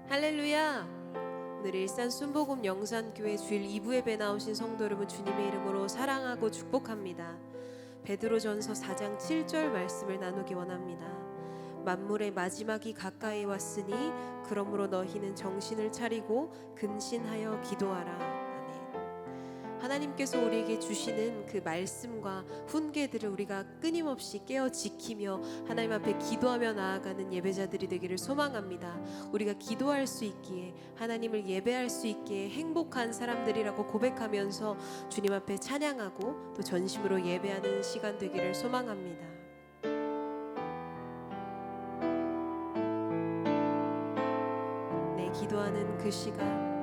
할렐루야. 오늘 일산 순복음 영산교회 주일 2부 예배 나오신 성도 여러분, 주님의 이름으로 사랑하고 축복합니다. 베드로전서 4장 7절 말씀을 나누기 원합니다. 만물의 마지막이 가까이 왔으니 그러므로 너희는 정신을 차리고 근신하여 기도하라. 하나님께서 우리에게 주시는 그 말씀과 훈계들을 우리가 끊임없이 깨어 지키며 하나님 앞에 기도하며 나아가는 예배자들이 되기를 소망합니다. 우리가 기도할 수 있기에, 하나님을 예배할 수 있기에 행복한 사람들이라고 고백하면서 주님 앞에 찬양하고 또 전심으로 예배하는 시간 되기를 소망합니다. 네, 기도하는 그 시간,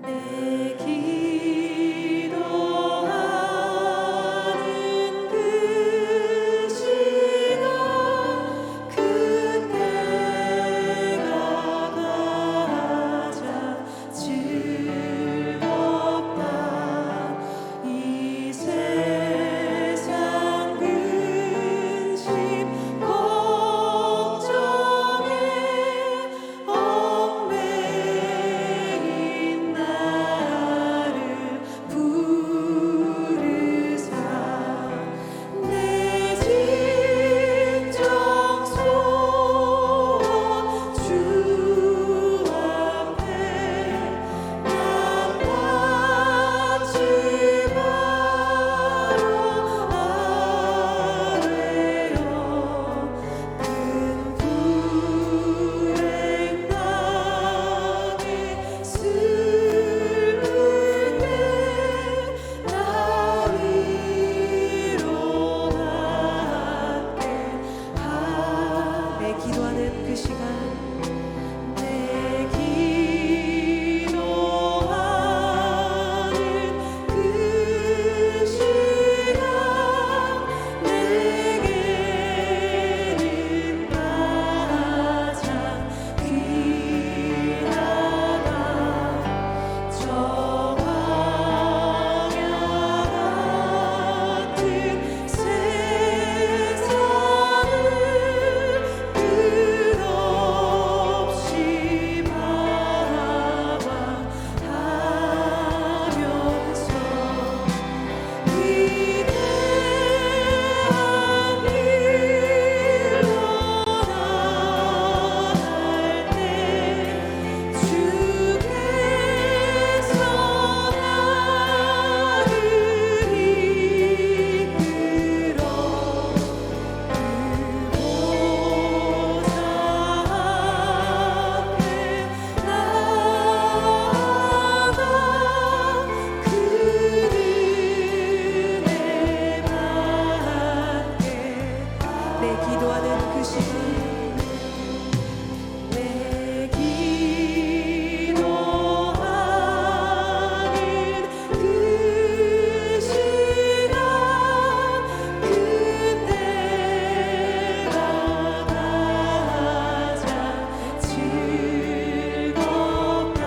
내 기도하는 그 시간, 그때가 가장 즐겁다. 이 세상 근심 걱정에 얽매인 나를 부르사 내 진정소 주 앞에 나같이 바로 아뢰어 큰 불행 당해 슬플 때 나 위로받게 내 기도하는 그 시간, 내 기도하는 그 시간, 내게는 가장 귀하다. 저 광야 같은 세상을 끝없이 바라하면서 위대한 일로 나아갈 때 주께서 나를 이끌어 그 보좌 앞에 나아가 그 은혜 받게 내 기도하는 그 시간, 내 기도하는 그 시간, 그때가 가장 즐겁다.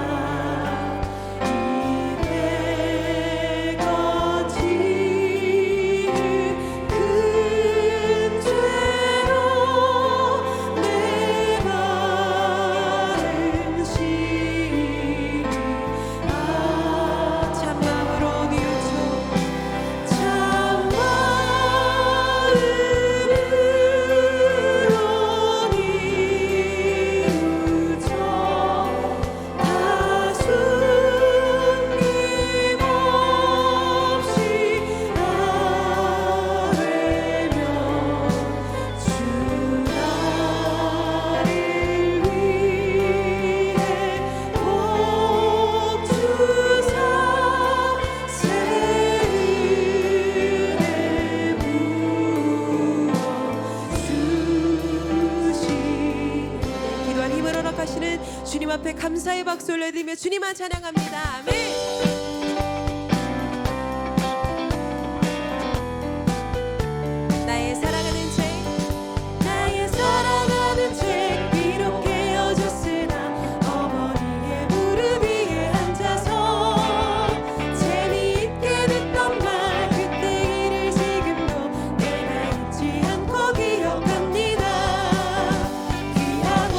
이때 거치는 큰 죄로 내 마음 심히 참마음으로 뉘우쳐 참마음으로 뉘우쳐 다 숨김없이 아뢰며 주 나를 위해 복 주사 새 은혜 부어주시네. 기도한 힘을 허락하시는 주님 앞에 감사의 박수 올려드리며 주님만 찬양합니다. 아멘. 나의 사랑하는 죄, 나의 사랑하는 죄 비록 깨어졌으나 어머니의 무릎 위에 앉아서 재미있게 듣던 말 그때 일을 지금도 내가 잊지 않고 기억합니다. 귀하고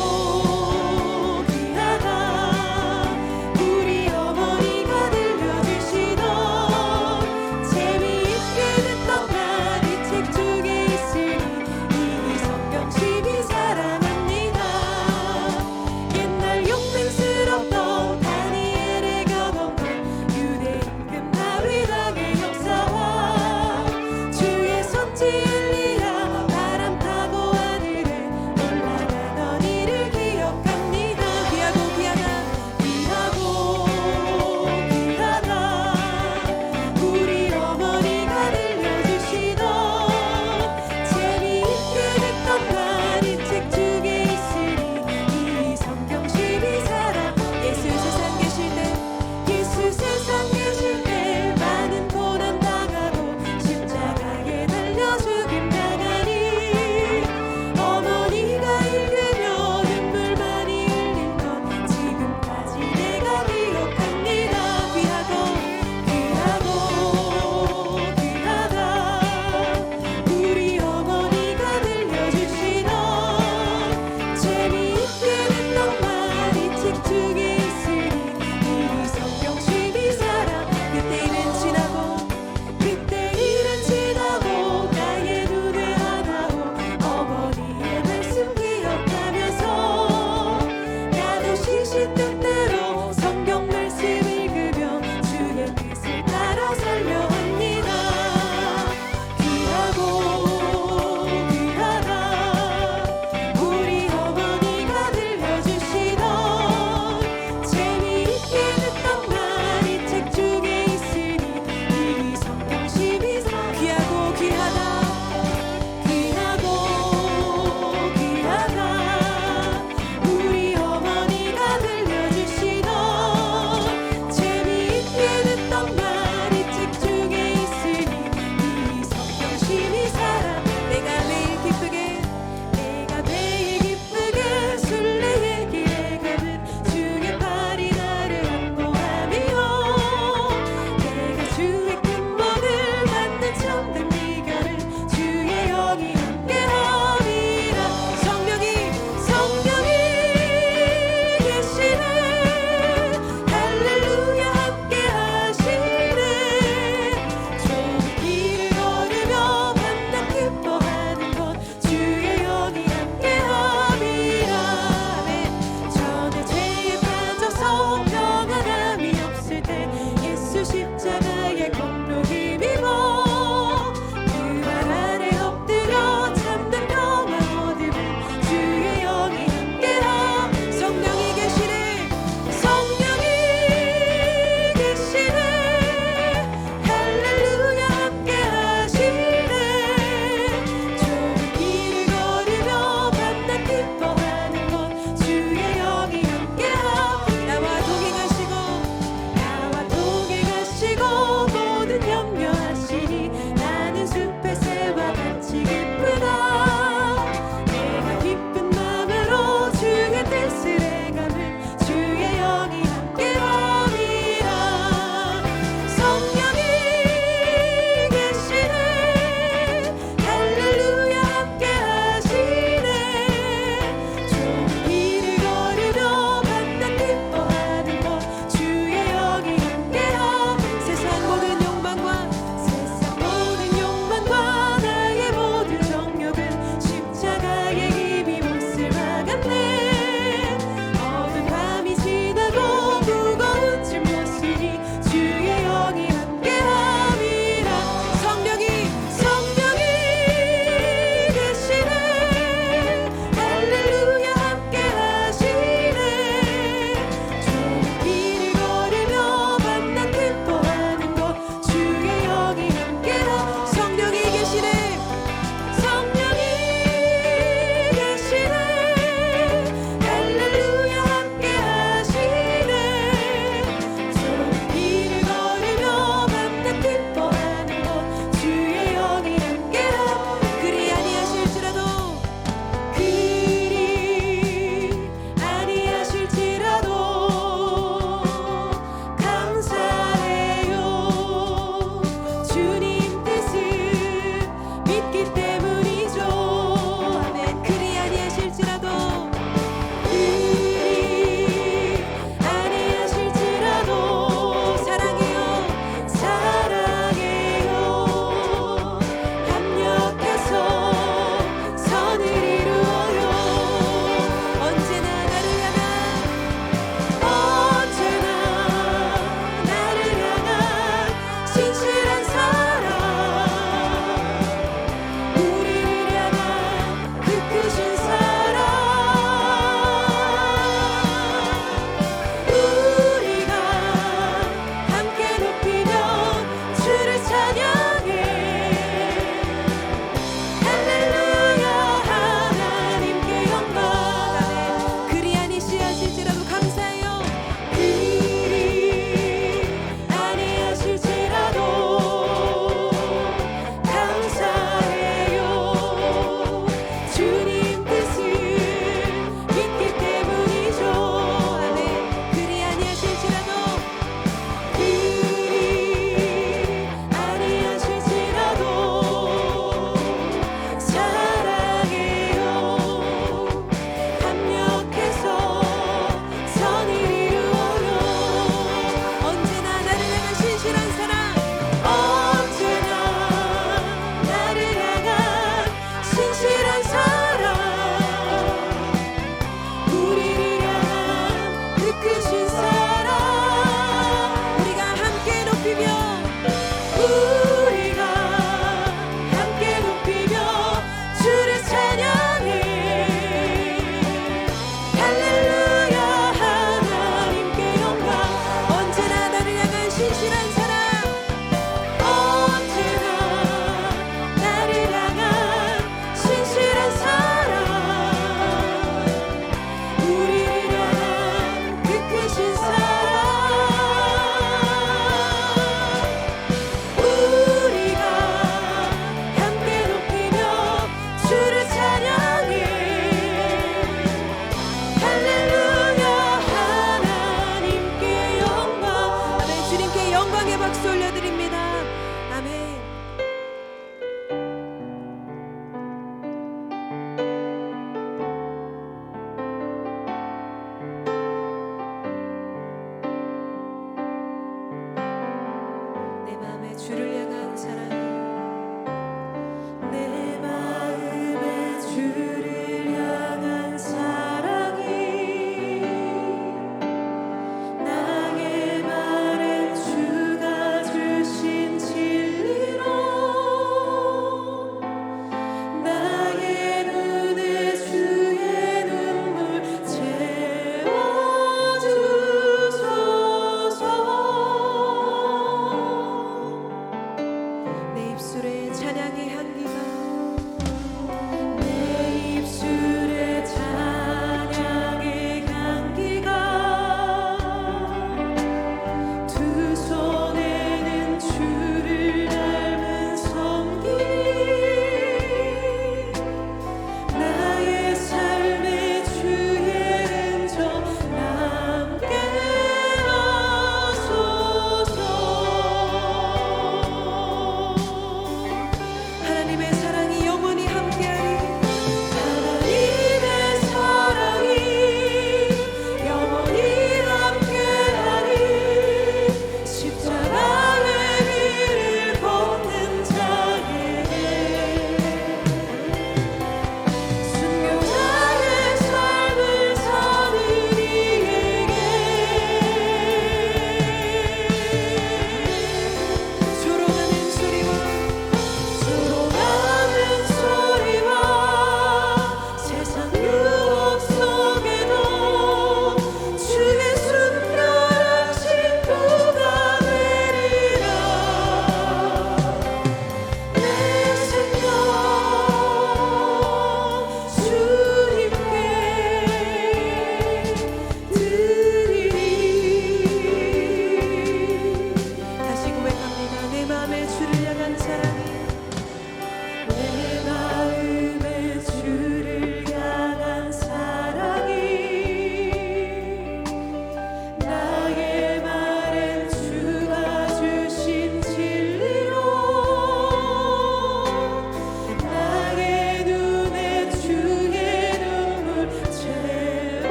어찌 엘리야 바람 타고 하늘에 올라가던 이를 기억합니다. 귀하고 귀하다 우리 어머니가 들려주시던 재미있게 듣던 만인책 중에 있으니 이 성경 12사랑 예수 세상 계실 때 많은 고난 당하고 십자가에 달려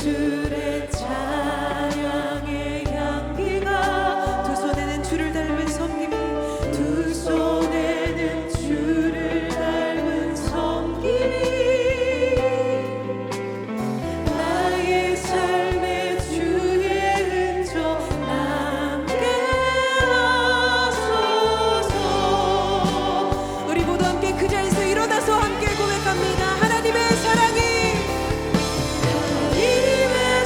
예술의 찬양의 향기가 두 손에는 주를 닮은 섬김이 두 손에는 주를 닮은 섬김이 나의 삶에 주의 흔적 남게 하소서. 우리 모두 함께 그 자리에서 일어나서 함께 고백합니다. 하나님의 사랑이 하나님의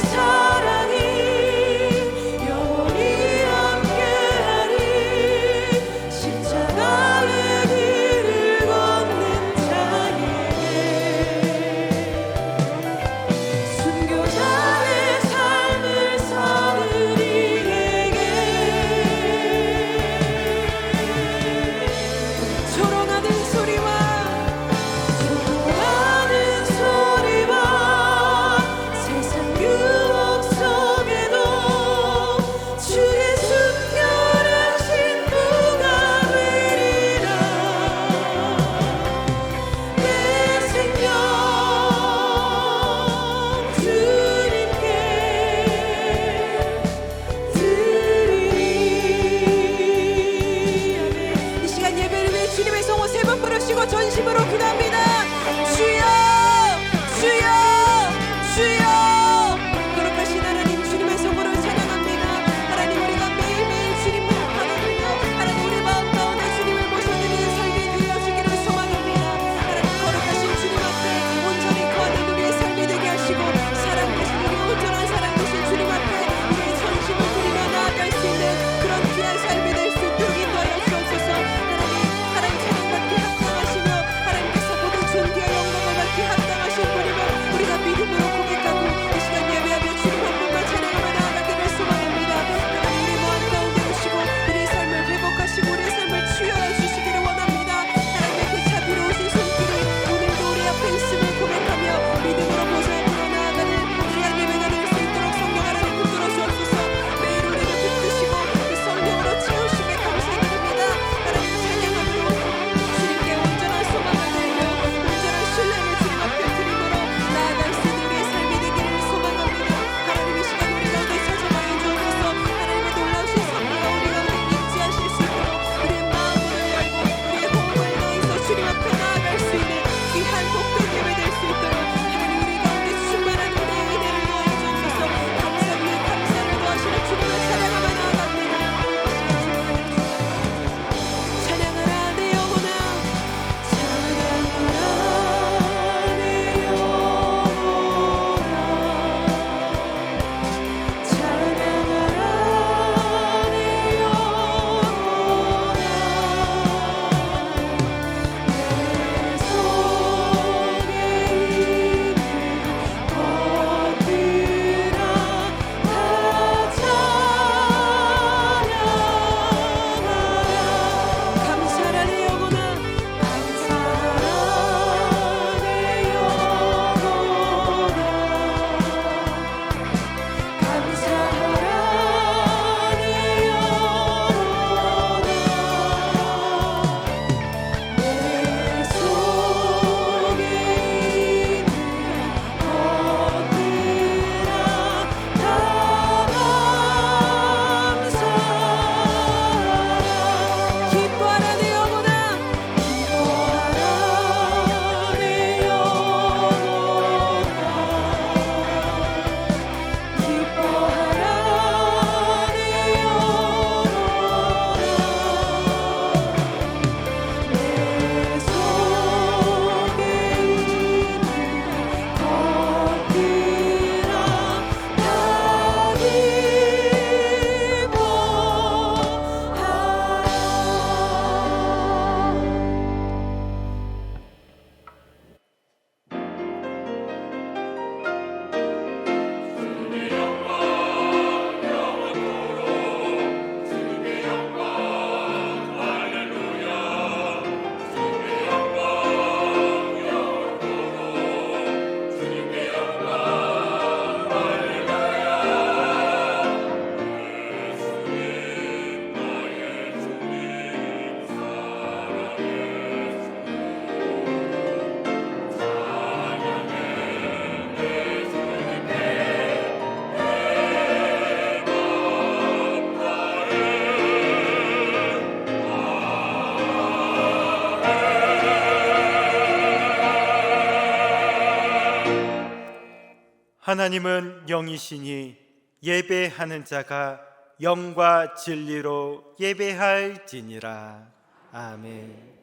하나님은 영이시니 예배하는 자가 영과 진리로 예배할지니라. 아멘.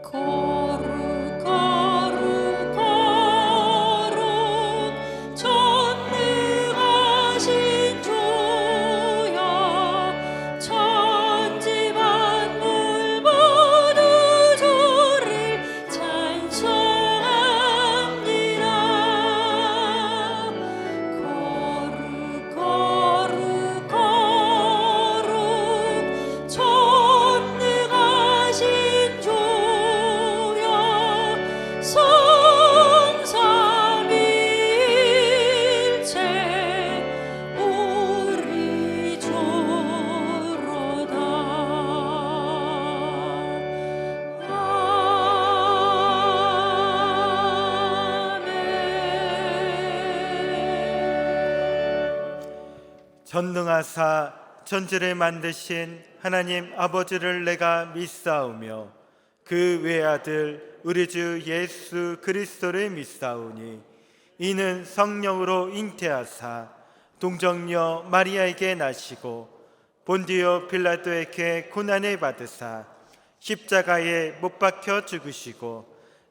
거룩 거룩 거룩 전능하신 주여 천지 만물 모두 주를 찬송합니다. 거룩 거룩 거룩 전능하신 주여 성삼일체 우리 주로다. 아멘. 전능하사 천지를 만드신 하나님 아버지를 내가 믿사오며 그 외아들 우리 주 예수 그리스도를 믿사오니 이는 성령으로 잉태하사 동정녀 마리아에게 나시고 본디오 빌라도에게 고난을 받으사 십자가에 못 박혀 죽으시고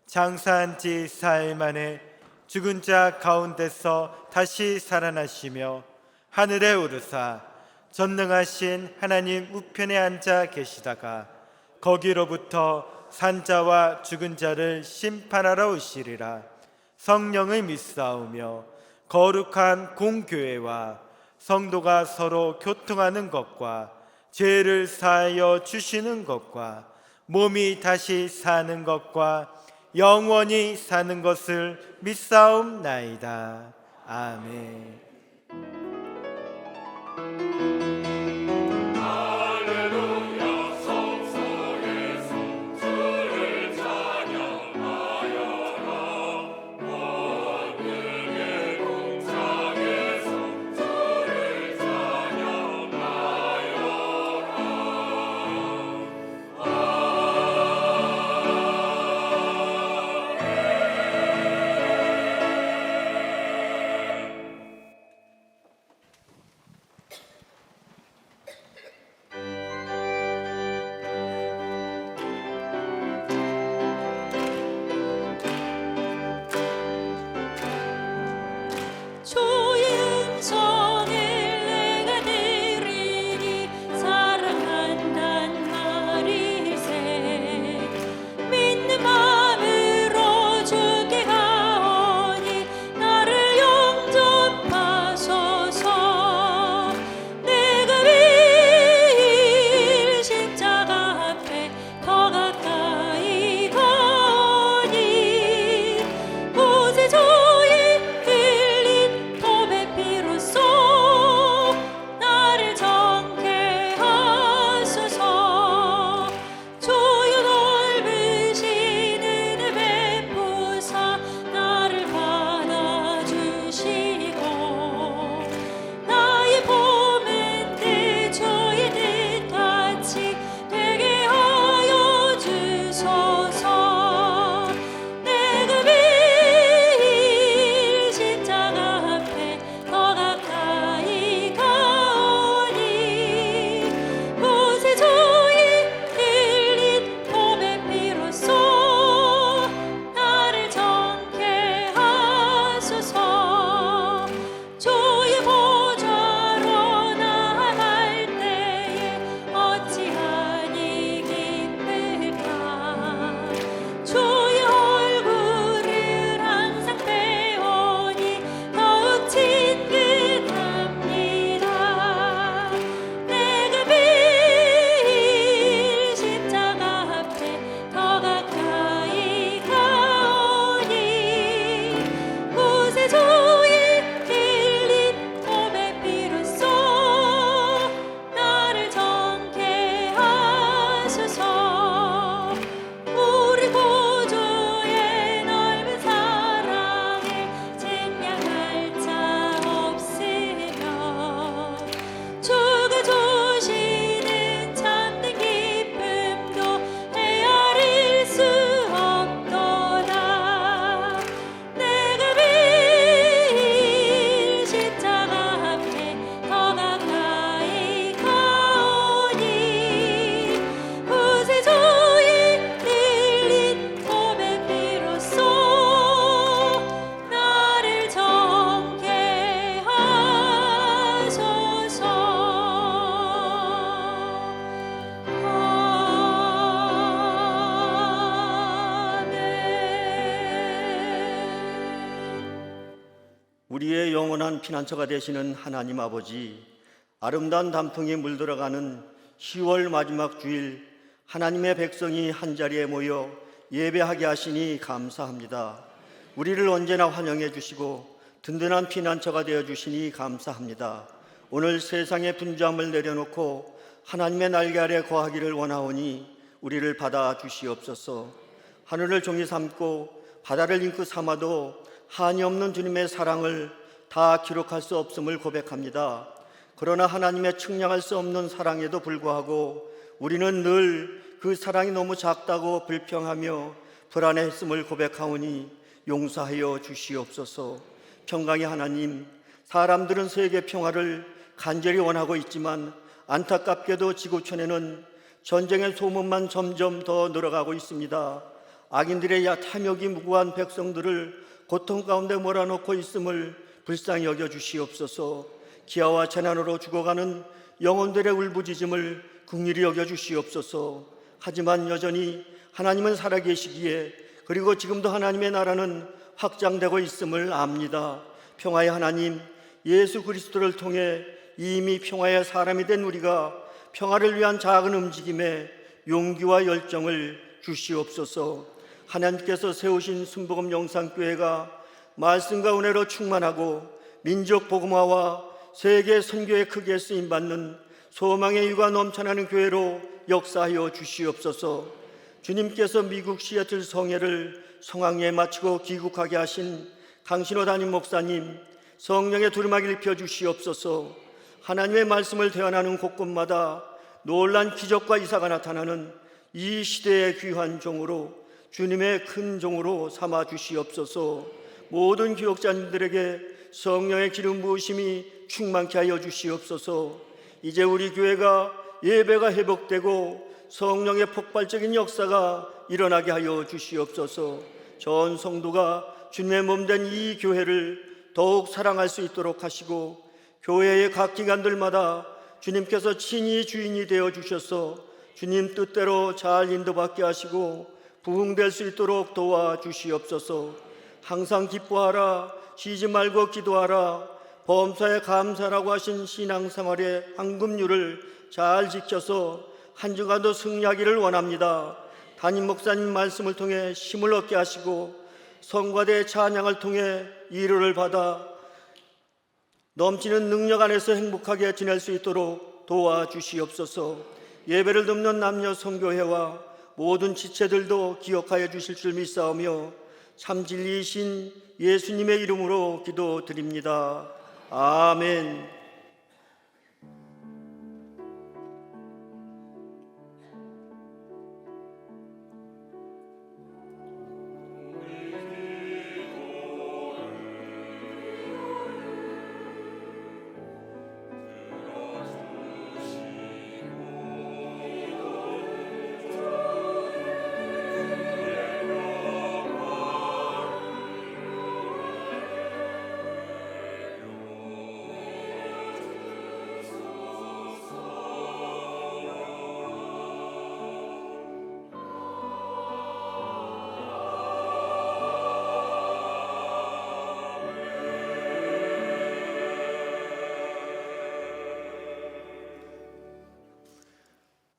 장사한 지 사흘 만에 죽은 자 가운데서 다시 살아나시며 하늘에 오르사 전능하신 하나님 우편에 앉아 계시다가 거기로부터 산자와 죽은 자를 심판하러 오시리라. 성령을 믿사오며 거룩한 공교회와 성도가 서로 교통하는 것과 죄를 사하여 주시는 것과 몸이 다시 사는 것과 영원히 사는 것을 믿사옵나이다. 아멘. 우리의 영원한 피난처가 되시는 하나님 아버지, 아름다운 단풍이 물들어가는 10월 마지막 주일 하나님의 백성이 한자리에 모여 예배하게 하시니 감사합니다. 우리를 언제나 환영해 주시고 든든한 피난처가 되어 주시니 감사합니다. 오늘 세상의 분주함을 내려놓고 하나님의 날개 아래 거하기를 원하오니 우리를 받아 주시옵소서. 하늘을 종이 삼고 바다를 잉크 삼아도 한이 없는 주님의 사랑을 다 기록할 수 없음을 고백합니다. 그러나 하나님의 측량할 수 없는 사랑에도 불구하고 우리는 늘 그 사랑이 너무 작다고 불평하며 불안해했음을 고백하오니 용서하여 주시옵소서. 평강의 하나님, 사람들은 세계 평화를 간절히 원하고 있지만 안타깝게도 지구촌에는 전쟁의 소문만 점점 더 늘어가고 있습니다. 악인들의 탐욕이 무고한 백성들을 고통 가운데 몰아넣고 있음을 불쌍히 여겨 주시옵소서. 기아와 재난으로 죽어가는 영혼들의 울부짖음을 긍휼히 여겨 주시옵소서. 하지만 여전히 하나님은 살아계시기에, 그리고 지금도 하나님의 나라는 확장되고 있음을 압니다. 평화의 하나님, 예수 그리스도를 통해 이미 평화의 사람이 된 우리가 평화를 위한 작은 움직임에 용기와 열정을 주시옵소서. 하나님께서 세우신 순복음 영상교회가 말씀과 은혜로 충만하고 민족 복음화와 세계 선교에 크게 쓰임받는 소망의 유가 넘쳐나는 교회로 역사하여 주시옵소서. 주님께서 미국 시애틀 성회를 성황리에 마치고 귀국하게 하신 강신호 담임 목사님, 성령의 두루마기를 펴주시옵소서. 하나님의 말씀을 대언하는 곳곳마다 놀란 기적과 이사가 나타나는 이 시대의 귀한 종으로, 주님의 큰 종으로 삼아 주시옵소서. 모든 교역자님들에게 성령의 기름 부으심이 충만케 하여 주시옵소서. 이제 우리 교회가 예배가 회복되고 성령의 폭발적인 역사가 일어나게 하여 주시옵소서. 전 성도가 주님의 몸된 이 교회를 더욱 사랑할 수 있도록 하시고, 교회의 각 기관들마다 주님께서 친히 주인이 되어 주셔서 주님 뜻대로 잘 인도받게 하시고 부흥될 수 있도록 도와주시옵소서. 항상 기뻐하라, 쉬지 말고 기도하라, 범사에 감사라고 하신 신앙생활의 황금률을 잘 지켜서 한 주간도 승리하기를 원합니다. 담임 목사님 말씀을 통해 힘을 얻게 하시고 성과대 찬양을 통해 위로를 받아 넘치는 능력 안에서 행복하게 지낼 수 있도록 도와주시옵소서. 예배를 돕는 남녀 선교회와 모든 지체들도 기억하여 주실 줄 믿사오며 참 진리이신 예수님의 이름으로 기도드립니다. 아멘.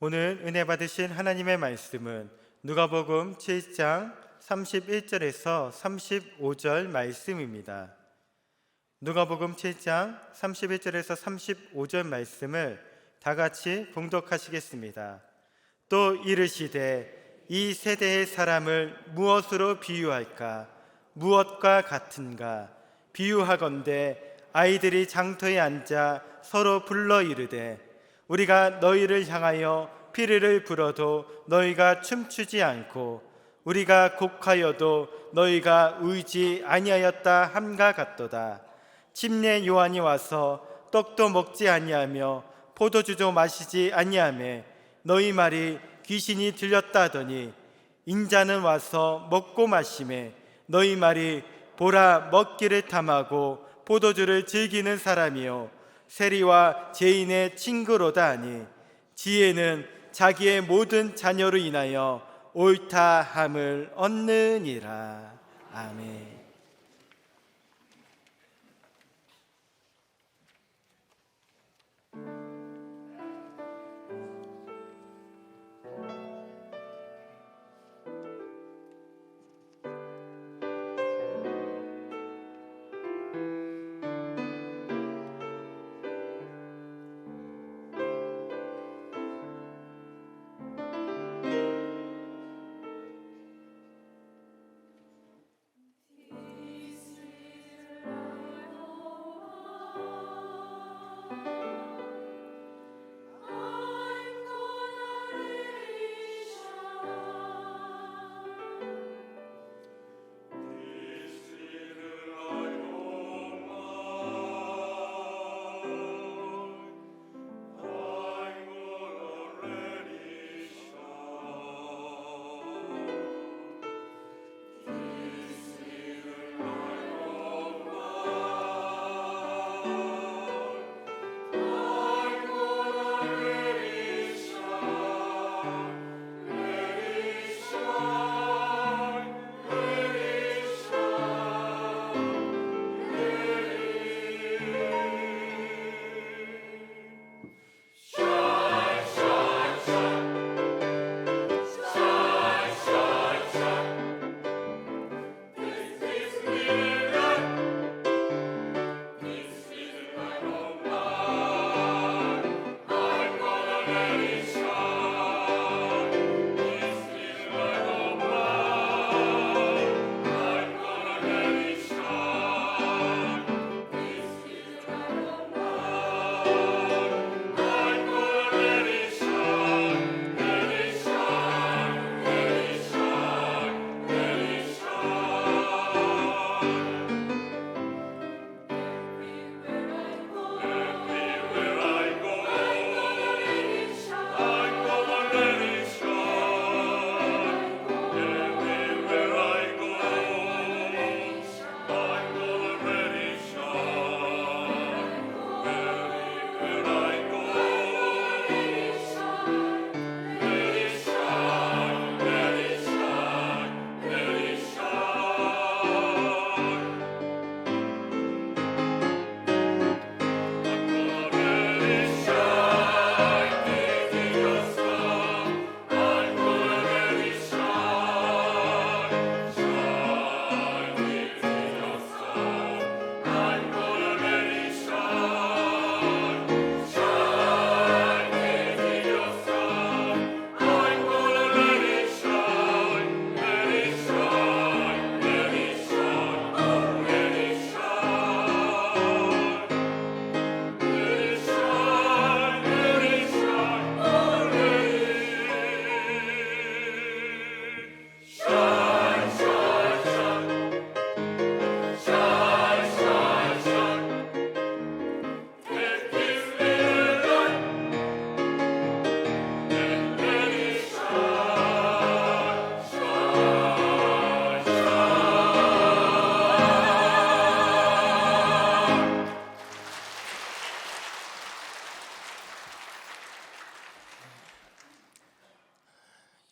오늘 은혜 받으신 하나님의 말씀은 누가복음 7장 31절에서 35절 말씀입니다. 누가복음 7장 31절에서 35절 말씀을 다 같이 봉독하시겠습니다. 또 이르시되 이 세대의 사람을 무엇으로 비유할까? 무엇과 같은가? 비유하건대 아이들이 장터에 앉아 서로 불러 이르되 우리가 너희를 향하여 피리를 불어도 너희가 춤추지 않고 우리가 곡하여도 너희가 울지 아니하였다 함과 같도다. 침례 요한이 와서 떡도 먹지 아니하며 포도주도 마시지 아니하며 너희 말이 귀신이 들렸다 하더니 인자는 와서 먹고 마시매 너희 말이 보라 먹기를 탐하고 포도주를 즐기는 사람이요 세리와 죄인의 친구로다 하니 지혜는 자기의 모든 자녀로 인하여 옳다함을 얻느니라. 아멘.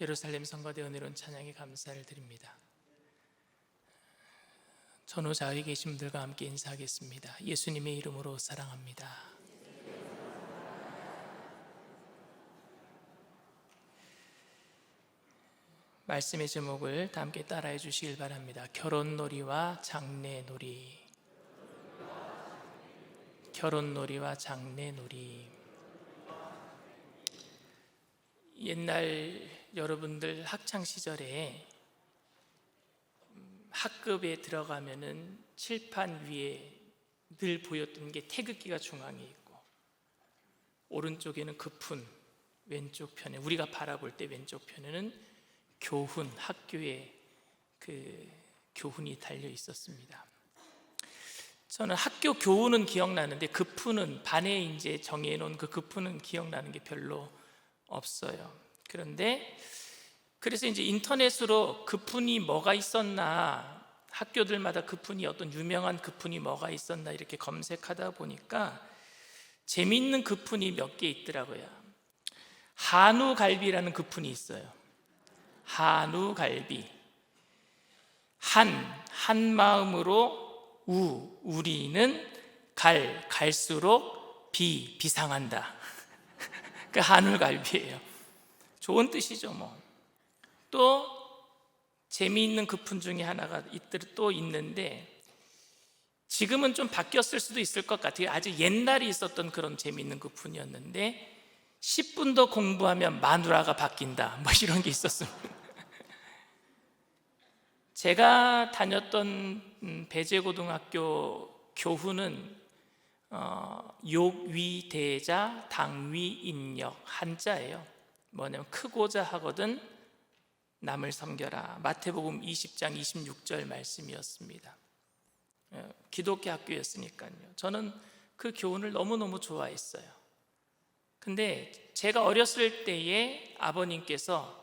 예루살렘 성가대 은혜로운 찬양에 감사를 드립니다. 전후 좌우에 계신 분들과 함께 인사하겠습니다. 예수님의 이름으로 사랑합니다. 말씀의 제목을 다 함께 따라해 주시길 바랍니다. 결혼놀이와 장례놀이. 결혼놀이와 장례놀이. 옛날 여러분들 학창 시절에 학급에 들어가면은 칠판 위에 늘 보였던 게 태극기가 중앙에 있고, 오른쪽에는 급훈, 왼쪽 편에, 우리가 바라볼 때 왼쪽 편에는 교훈, 학교에 그 교훈이 달려 있었습니다. 저는 학교 교훈은 기억나는데 급훈은, 반에 이제 정해 놓은 그 급훈은 기억나는 게 별로 없어요. 그래서 이제 인터넷으로 급훈이 뭐가 있었나, 학교들마다 급훈이, 어떤 유명한 급훈이 뭐가 있었나 이렇게 검색하다 보니까 재미있는 급훈이 몇 개 있더라고요. 한우갈비라는 급훈이 있어요. 한우갈비. 한 마음으로 우리는 갈수록 비상한다. 그 한우갈비예요. 좋은 뜻이죠 뭐. 또 재미있는 급훈 중에 하나가 또 있는데, 지금은 좀 바뀌었을 수도 있을 것 같아요. 아주 옛날에 있었던 그런 재미있는 급훈이었는데, 10분 더 공부하면 마누라가 바뀐다, 뭐 이런 게 있었습니다. 제가 다녔던 배제고등학교 교훈은 욕위대자 당위인력, 한자예요. 뭐냐면 크고자 하거든 남을 섬겨라. 마태복음 20장 26절 말씀이었습니다. 기독교 학교였으니까요. 저는 그 교훈을 너무너무 좋아했어요. 근데 제가 어렸을 때에 아버님께서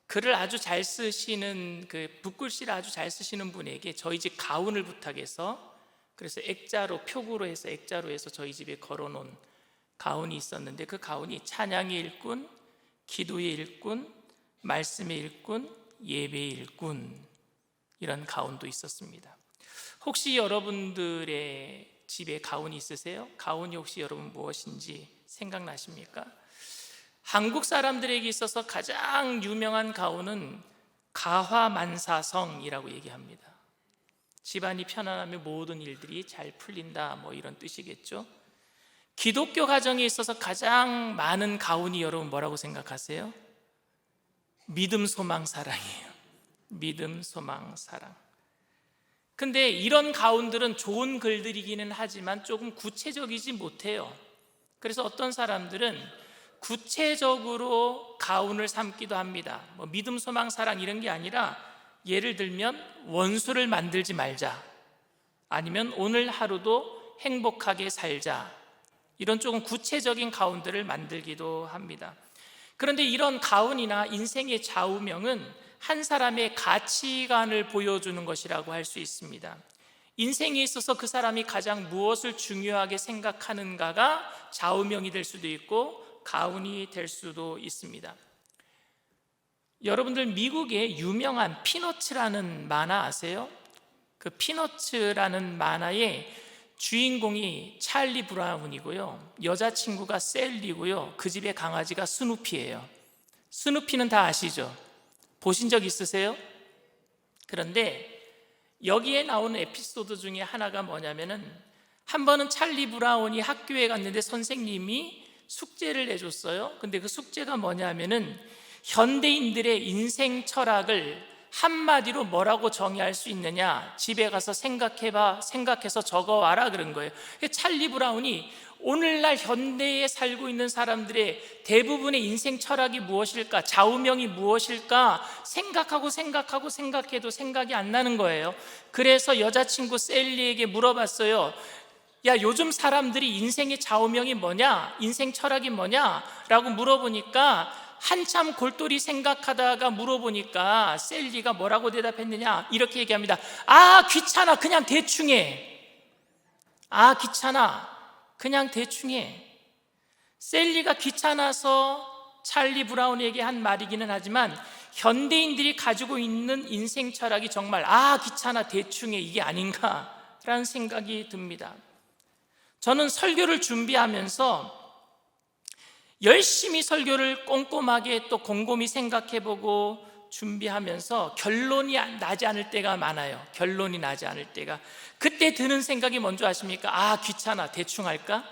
글을 아주 잘 쓰시는, 그 붓글씨를 아주 잘 쓰시는 분에게 저희 집 가훈을 부탁해서, 그래서 액자로, 표구로 해서 액자로 해서 저희 집에 걸어놓은 가훈이 있었는데, 그 가훈이 찬양의 일꾼, 기도의 일꾼, 말씀의 일꾼, 예배의 일꾼, 이런 가훈도 있었습니다. 혹시 여러분들의 집에 가훈이 있으세요? 가훈이 혹시 여러분 무엇인지 생각나십니까? 한국 사람들에게 있어서 가장 유명한 가훈은 가화만사성이라고 얘기합니다. 집안이 편안하면 모든 일들이 잘 풀린다, 뭐 이런 뜻이겠죠. 기독교 가정에 있어서 가장 많은 가훈이 여러분 뭐라고 생각하세요? 믿음, 소망, 사랑이에요. 믿음, 소망, 사랑. 근데 이런 가훈들은 좋은 글들이기는 하지만 조금 구체적이지 못해요. 그래서 어떤 사람들은 구체적으로 가훈을 삼기도 합니다. 뭐 믿음, 소망, 사랑 이런 게 아니라, 예를 들면 원수를 만들지 말자, 아니면 오늘 하루도 행복하게 살자, 이런 조금 구체적인 가훈들을 만들기도 합니다. 그런데 이런 가훈이나 인생의 좌우명은 한 사람의 가치관을 보여주는 것이라고 할 수 있습니다. 인생에 있어서 그 사람이 가장 무엇을 중요하게 생각하는가가 좌우명이 될 수도 있고 가훈이 될 수도 있습니다. 여러분들 미국의 유명한 피너츠라는 만화 아세요? 그 피너츠라는 만화의 주인공이 찰리 브라운이고요, 여자친구가 셀리고요, 그 집의 강아지가 스누피예요. 스누피는 다 아시죠? 보신 적 있으세요? 그런데 여기에 나오는 에피소드 중에 하나가 뭐냐면은, 한 번은 찰리 브라운이 학교에 갔는데 선생님이 숙제를 내줬어요. 근데 그 숙제가 뭐냐면은 현대인들의 인생 철학을 한마디로 뭐라고 정의할 수 있느냐, 집에 가서 생각해서 적어와라 그런 거예요. 찰리 브라운이 오늘날 현대에 살고 있는 사람들의 대부분의 인생 철학이 무엇일까, 좌우명이 무엇일까 생각해도 생각이 안 나는 거예요. 그래서 여자친구 셀리에게 물어봤어요. 야, 요즘 사람들이 인생의 좌우명이 뭐냐, 인생 철학이 뭐냐 라고 물어보니까, 한참 골똘히 생각하다가 물어보니까 셀리가 뭐라고 대답했느냐, 이렇게 얘기합니다. 아, 귀찮아, 그냥 대충 해. 아, 귀찮아, 그냥 대충 해. 셀리가 귀찮아서 찰리 브라운에게 한 말이기는 하지만 현대인들이 가지고 있는 인생 철학이 정말 귀찮아 대충해 이게 아닌가라는 생각이 듭니다. 저는 설교를 준비하면서 열심히 설교를 꼼꼼하게 또 곰곰이 생각해보고 준비하면서 결론이 나지 않을 때가 많아요. 결론이 나지 않을 때가. 그때 드는 생각이 뭔지 아십니까? 귀찮아 대충 할까?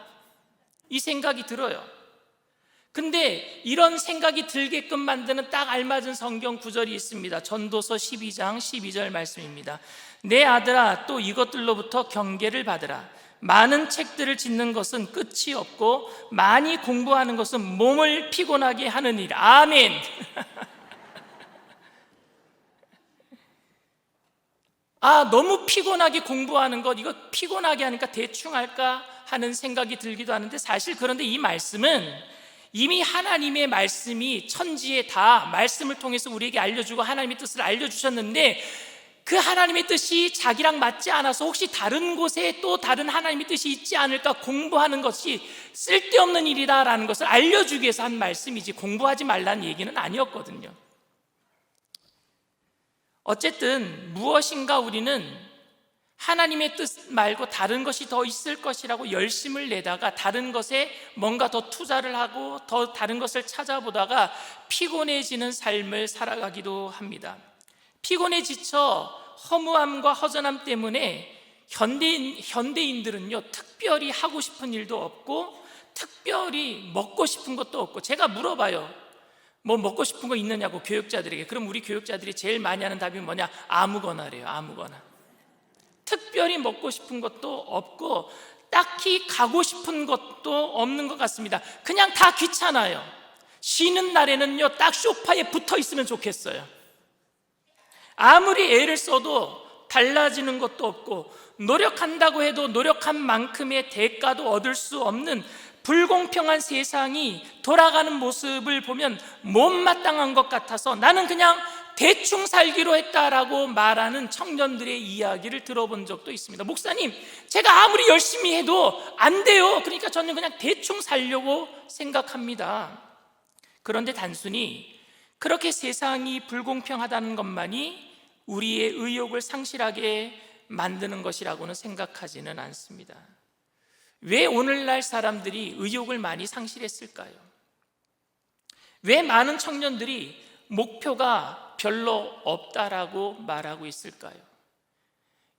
이 생각이 들어요. 근데 이런 생각이 들게끔 만드는 딱 알맞은 성경 구절이 있습니다. 전도서 12장 12절 말씀입니다. 내 아들아, 또 이것들로부터 경계를 받으라. 많은 책들을 짓는 것은 끝이 없고 많이 공부하는 것은 몸을 피곤하게 하느니라. 아멘. 너무 피곤하게 공부하는 것, 이거 피곤하게 하니까 대충 할까 하는 생각이 들기도 하는데, 사실 그런데 이 말씀은 이미 하나님의 말씀이 천지에 다 말씀을 통해서 우리에게 알려주고 하나님의 뜻을 알려주셨는데, 그 하나님의 뜻이 자기랑 맞지 않아서 혹시 다른 곳에 또 다른 하나님의 뜻이 있지 않을까 공부하는 것이 쓸데없는 일이다라는 것을 알려주기 위해서 한 말씀이지 공부하지 말라는 얘기는 아니었거든요. 어쨌든 무엇인가 우리는 하나님의 뜻 말고 다른 것이 더 있을 것이라고 열심을 내다가 다른 것에 뭔가 더 투자를 하고 더 다른 것을 찾아보다가 피곤해지는 삶을 살아가기도 합니다. 피곤에 지쳐 허무함과 허전함 때문에 현대인들은요, 특별히 하고 싶은 일도 없고 특별히 먹고 싶은 것도 없고, 제가 물어봐요. 뭐 먹고 싶은 거 있느냐고 교육자들에게. 그럼 우리 교육자들이 제일 많이 하는 답이 뭐냐? 아무거나래요. 아무거나. 특별히 먹고 싶은 것도 없고 딱히 가고 싶은 것도 없는 것 같습니다. 그냥 다 귀찮아요. 쉬는 날에는요, 딱 소파에 붙어 있으면 좋겠어요. 아무리 애를 써도 달라지는 것도 없고 노력한다고 해도 노력한 만큼의 대가도 얻을 수 없는 불공평한 세상이 돌아가는 모습을 보면 못마땅한 것 같아서 나는 그냥 대충 살기로 했다라고 말하는 청년들의 이야기를 들어본 적도 있습니다. 목사님, 제가 아무리 열심히 해도 안 돼요. 그러니까 저는 그냥 대충 살려고 생각합니다. 그런데 단순히 그렇게 세상이 불공평하다는 것만이 우리의 의욕을 상실하게 만드는 것이라고는 생각하지는 않습니다. 왜 오늘날 사람들이 의욕을 많이 상실했을까요? 왜 많은 청년들이 목표가 별로 없다라고 말하고 있을까요?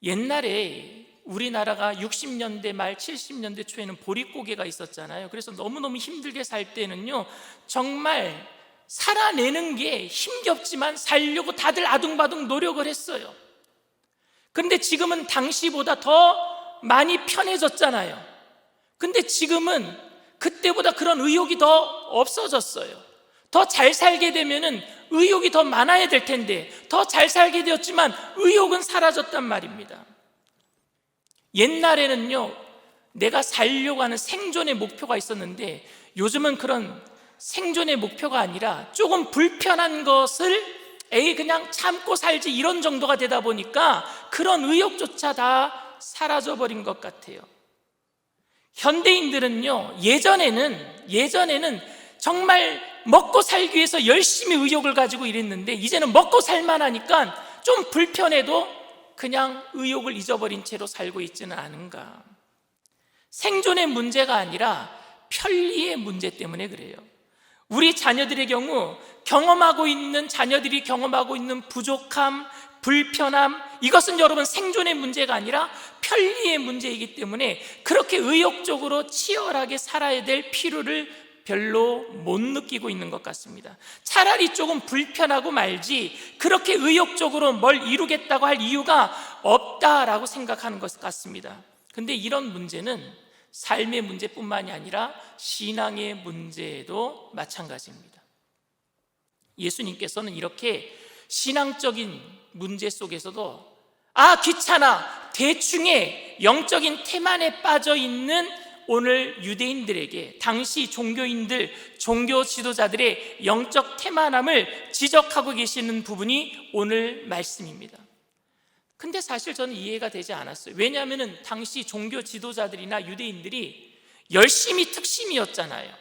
옛날에 우리나라가 60년대 말 70년대 초에는 보릿고개가 있었잖아요. 그래서 너무너무 힘들게 살 때는요, 정말 살아내는 게 힘겹지만 살려고 다들 아둥바둥 노력을 했어요. 그런데 지금은 당시보다 더 많이 편해졌잖아요. 근데 지금은 그때보다 그런 의욕이 더 없어졌어요. 더 잘 살게 되면은 의욕이 더 많아야 될 텐데 더 잘 살게 되었지만 의욕은 사라졌단 말입니다. 옛날에는요, 내가 살려고 하는 생존의 목표가 있었는데 요즘은 그런 생존의 목표가 아니라 조금 불편한 것을 그냥 참고 살지 이런 정도가 되다 보니까 그런 의욕조차 다 사라져버린 것 같아요. 현대인들은요, 예전에는 정말 먹고 살기 위해서 열심히 의욕을 가지고 일했는데 이제는 먹고 살만하니까 좀 불편해도 그냥 의욕을 잊어버린 채로 살고 있지는 않은가. 생존의 문제가 아니라 편리의 문제 때문에 그래요. 우리 자녀들의 경우 자녀들이 경험하고 있는 부족함, 불편함, 이것은 여러분 생존의 문제가 아니라 편리의 문제이기 때문에 그렇게 의욕적으로 치열하게 살아야 될 필요를 별로 못 느끼고 있는 것 같습니다. 차라리 조금 불편하고 말지 그렇게 의욕적으로 뭘 이루겠다고 할 이유가 없다라고 생각하는 것 같습니다. 근데 이런 문제는 삶의 문제뿐만이 아니라 신앙의 문제도 마찬가지입니다. 예수님께서는 이렇게 신앙적인 문제 속에서도 귀찮아, 대충의 영적인 태만에 빠져 있는 오늘 유대인들에게 당시 종교인들, 종교 지도자들의 영적 태만함을 지적하고 계시는 부분이 오늘 말씀입니다. 근데 사실 저는 이해가 되지 않았어요. 왜냐하면 당시 종교 지도자들이나 유대인들이 열심히 특심이었잖아요.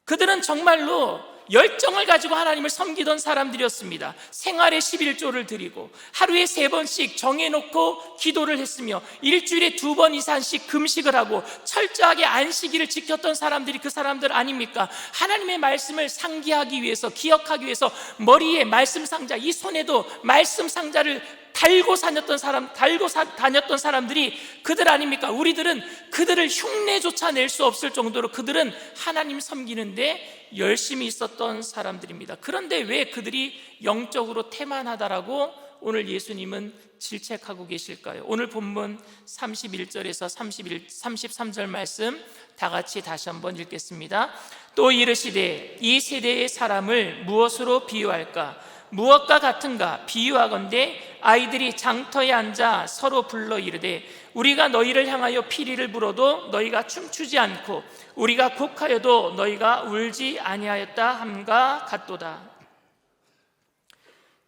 그들은 정말로 열정을 가지고 하나님을 섬기던 사람들이었습니다. 생활에 11조를 드리고 하루에 3번씩 정해놓고 기도를 했으며 일주일에 2번 이상씩 금식을 하고 철저하게 안식일을 지켰던 사람들이 그 사람들 아닙니까? 하나님의 말씀을 상기하기 위해서, 기억하기 위해서 머리에 말씀 상자, 이 손에도 말씀 상자를 달고 다녔던 사람들이 그들 아닙니까? 우리들은 그들을 흉내조차 낼 수 없을 정도로 그들은 하나님 섬기는데 열심히 있었던 사람들입니다. 그런데 왜 그들이 영적으로 태만하다라고 오늘 예수님은 질책하고 계실까요? 오늘 본문 31절에서 33절 말씀 다 같이 다시 한번 읽겠습니다. 또 이르시되 이 세대의 사람을 무엇으로 비유할까? 무엇과 같은가? 비유하건대 아이들이 장터에 앉아 서로 불러 이르되 우리가 너희를 향하여 피리를 불어도 너희가 춤추지 않고 우리가 곡하여도 너희가 울지 아니하였다 함과 같도다.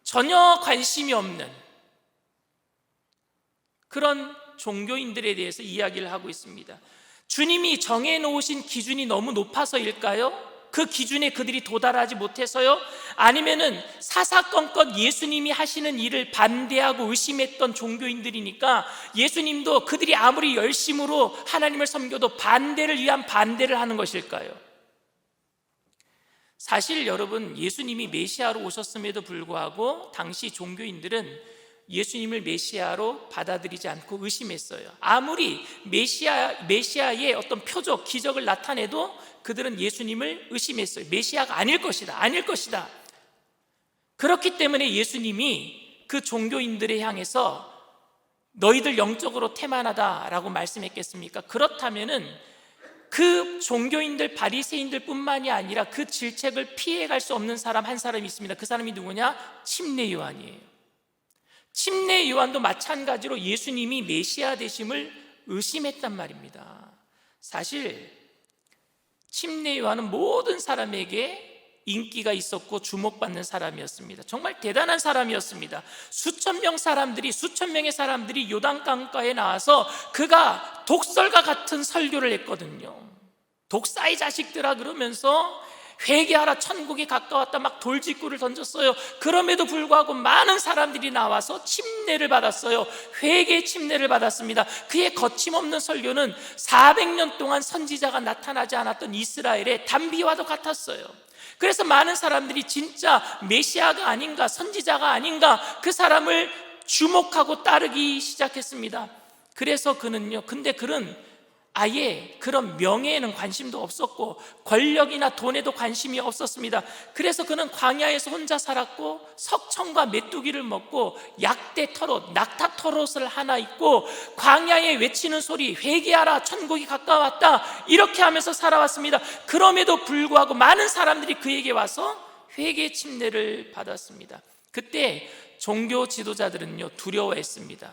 전혀 관심이 없는 그런 종교인들에 대해서 이야기를 하고 있습니다. 주님이 정해놓으신 기준이 너무 높아서일까요? 그 기준에 그들이 도달하지 못해서요? 아니면은 사사건건 예수님이 하시는 일을 반대하고 의심했던 종교인들이니까 예수님도 그들이 아무리 열심으로 하나님을 섬겨도 반대를 위한 반대를 하는 것일까요? 사실 여러분, 예수님이 메시아로 오셨음에도 불구하고 당시 종교인들은 예수님을 메시아로 받아들이지 않고 의심했어요. 아무리 메시아의 어떤 표적, 기적을 나타내도 그들은 예수님을 의심했어요. 메시아가 아닐 것이다. 그렇기 때문에 예수님이 그 종교인들에 향해서 너희들 영적으로 태만하다라고 말씀했겠습니까? 그렇다면은 그 종교인들, 바리새인들 뿐만이 아니라 그 질책을 피해갈 수 없는 사람 한 사람이 있습니다. 그 사람이 누구냐? 침례 요한이에요. 침례 요한도 마찬가지로 예수님이 메시아 되심을 의심했단 말입니다. 사실 침례 요한은 모든 사람에게 인기가 있었고 주목받는 사람이었습니다. 정말 대단한 사람이었습니다. 수천 명의 사람들이 요단강가에 나와서 그가 독설과 같은 설교를 했거든요. 독사의 자식들아 그러면서 회개하라, 천국이 가까웠다, 막 돌직구를 던졌어요. 그럼에도 불구하고 많은 사람들이 나와서 침례를 받았어요. 회개의 침례를 받았습니다. 그의 거침없는 설교는 400년 동안 선지자가 나타나지 않았던 이스라엘의 단비와도 같았어요. 그래서 많은 사람들이 진짜 메시아가 아닌가, 선지자가 아닌가, 그 사람을 주목하고 따르기 시작했습니다. 그래서 근데 그는 아예 그런 명예에는 관심도 없었고 권력이나 돈에도 관심이 없었습니다. 그래서 그는 광야에서 혼자 살았고 석청과 메뚜기를 먹고 약대 털옷, 낙타 털옷을 하나 입고 광야에 외치는 소리, 회개하라, 천국이 가까웠다, 이렇게 하면서 살아왔습니다. 그럼에도 불구하고 많은 사람들이 그에게 와서 회개 침례를 받았습니다. 그때 종교 지도자들은요 두려워했습니다.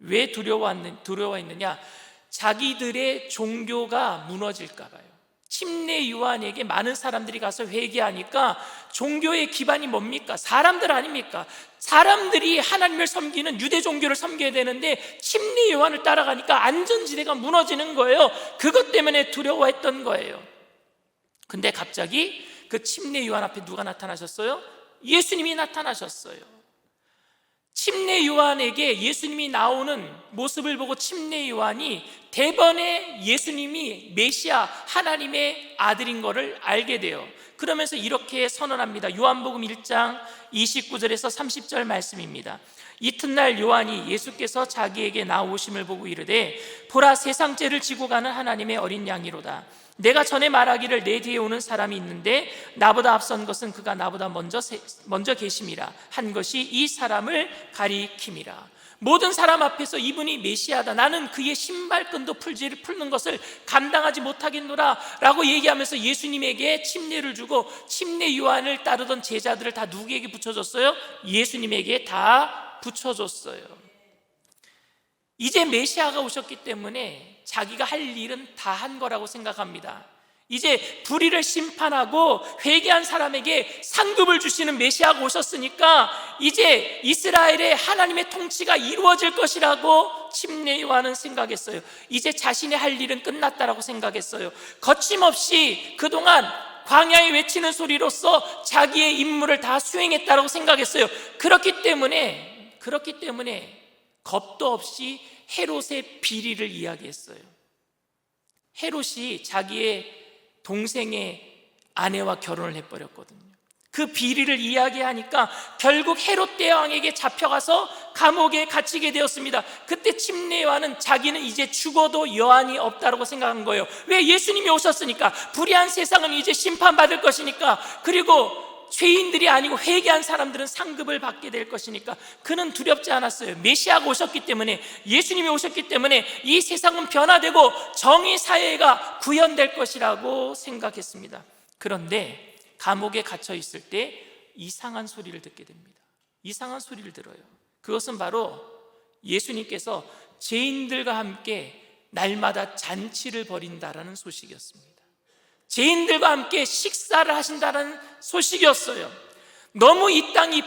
왜 두려워했느냐? 자기들의 종교가 무너질까 봐요. 침례 요한에게 많은 사람들이 가서 회개하니까 종교의 기반이 뭡니까? 사람들 아닙니까? 사람들이 하나님을 섬기는 유대 종교를 섬겨야 되는데 침례 요한을 따라가니까 안전지대가 무너지는 거예요. 그것 때문에 두려워했던 거예요. 근데 갑자기 그 침례 요한 앞에 누가 나타나셨어요? 예수님이 나타나셨어요. 침례 요한에게 예수님이 나오는 모습을 보고 침례 요한이 대번에 예수님이 메시아, 하나님의 아들인 것을 알게 돼요. 그러면서 이렇게 선언합니다. 요한복음 1장 29절에서 30절 말씀입니다. 이튿날 요한이 예수께서 자기에게 나오심을 보고 이르되 보라, 세상 죄를 지고 가는 하나님의 어린 양이로다. 내가 전에 말하기를 내 뒤에 오는 사람이 있는데 나보다 앞선 것은 그가 나보다 먼저 계심이라 한 것이 이 사람을 가리킴이라. 모든 사람 앞에서 이분이 메시아다, 나는 그의 신발끈도 풀는 것을 감당하지 못하겠노라 라고 얘기하면서 예수님에게 침례를 주고 침례 요한을 따르던 제자들을 다 누구에게 붙여줬어요? 예수님에게 다 붙여줬어요. 이제 메시아가 오셨기 때문에 자기가 할 일은 다 한 거라고 생각합니다. 이제 불의를 심판하고 회개한 사람에게 상급을 주시는 메시아가 오셨으니까 이제 이스라엘의 하나님의 통치가 이루어질 것이라고 침례 요한은 생각했어요. 이제 자신의 할 일은 끝났다라고 생각했어요. 거침없이 그동안 광야에 외치는 소리로서 자기의 임무를 다 수행했다고 생각했어요. 그렇기 때문에 겁도 없이 헤롯의 비리를 이야기했어요. 헤롯이 자기의 동생의 아내와 결혼을 해버렸거든요. 그 비리를 이야기하니까 결국 헤롯 대왕에게 잡혀가서 감옥에 갇히게 되었습니다. 그때 침례 요한은 자기는 이제 죽어도 여한이 없다고 생각한 거예요. 왜? 예수님이 오셨으니까. 불의한 세상은 이제 심판받을 것이니까. 그리고 죄인들이 아니고 회개한 사람들은 상급을 받게 될 것이니까 그는 두렵지 않았어요. 메시아가 오셨기 때문에, 예수님이 오셨기 때문에 이 세상은 변화되고 정의 사회가 구현될 것이라고 생각했습니다. 그런데 감옥에 갇혀 있을 때 이상한 소리를 듣게 됩니다. 이상한 소리를 들어요. 그것은 바로 예수님께서 죄인들과 함께 날마다 잔치를 벌인다라는 소식이었습니다. 죄인들과 함께 식사를 하신다는 소식이었어요. 너무 이 땅이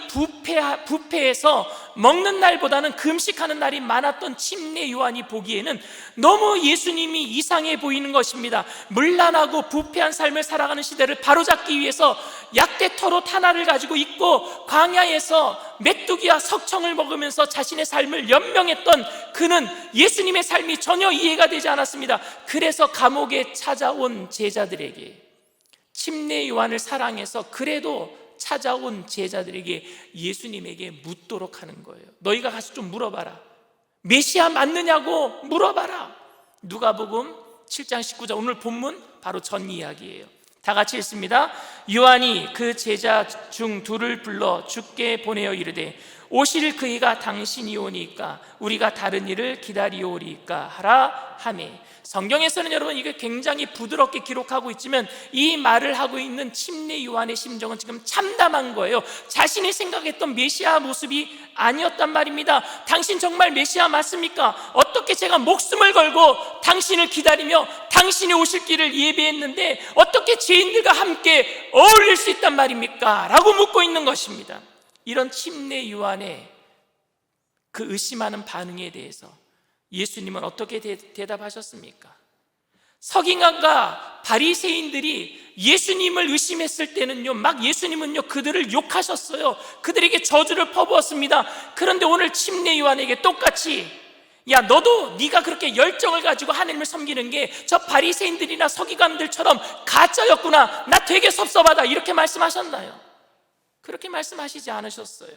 부패해서 먹는 날보다는 금식하는 날이 많았던 침례 요한이 보기에는 너무 예수님이 이상해 보이는 것입니다. 문란하고 부패한 삶을 살아가는 시대를 바로잡기 위해서 약대토롯 하나를 가지고 있고 광야에서 메뚜기와 석청을 먹으면서 자신의 삶을 연명했던 그는 예수님의 삶이 전혀 이해가 되지 않았습니다. 그래서 감옥에 찾아온 제자들에게, 침례 요한을 사랑해서 그래도 찾아온 제자들에게 예수님에게 묻도록 하는 거예요. 너희가 가서 좀 물어봐라. 메시아 맞느냐고 물어봐라. 누가복음 7장 19절, 오늘 본문 바로 전 이야기예요. 다 같이 읽습니다. 요한이 그 제자 중 둘을 불러 주께 보내어 이르되 오실 그이가 당신이 오니까 우리가 다른 일을 기다리오리까 하라 하매. 성경에서는 여러분 이게 굉장히 부드럽게 기록하고 있지만 이 말을 하고 있는 침례 요한의 심정은 지금 참담한 거예요. 자신이 생각했던 메시아 모습이 아니었단 말입니다. 당신 정말 메시아 맞습니까? 어떻게 제가 목숨을 걸고 당신을 기다리며 당신이 오실 길을 예배했는데 어떻게 죄인들과 함께 어울릴 수 있단 말입니까? 라고 묻고 있는 것입니다. 이런 침례 요한의 그 의심하는 반응에 대해서 예수님은 어떻게 대답하셨습니까? 서기관과 바리새인들이 예수님을 의심했을 때는요, 막 예수님은요 그들을 욕하셨어요. 그들에게 저주를 퍼부었습니다. 그런데 오늘 침례 요한에게 똑같이 야, 너도 네가 그렇게 열정을 가지고 하나님을 섬기는 게 저 바리새인들이나 서기관들처럼 가짜였구나, 나 되게 섭섭하다, 이렇게 말씀하셨나요? 그렇게 말씀하시지 않으셨어요.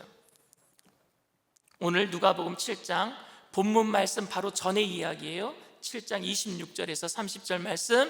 오늘 누가복음 7장 본문 말씀 바로 전의 이야기예요. 7장 26절에서 30절 말씀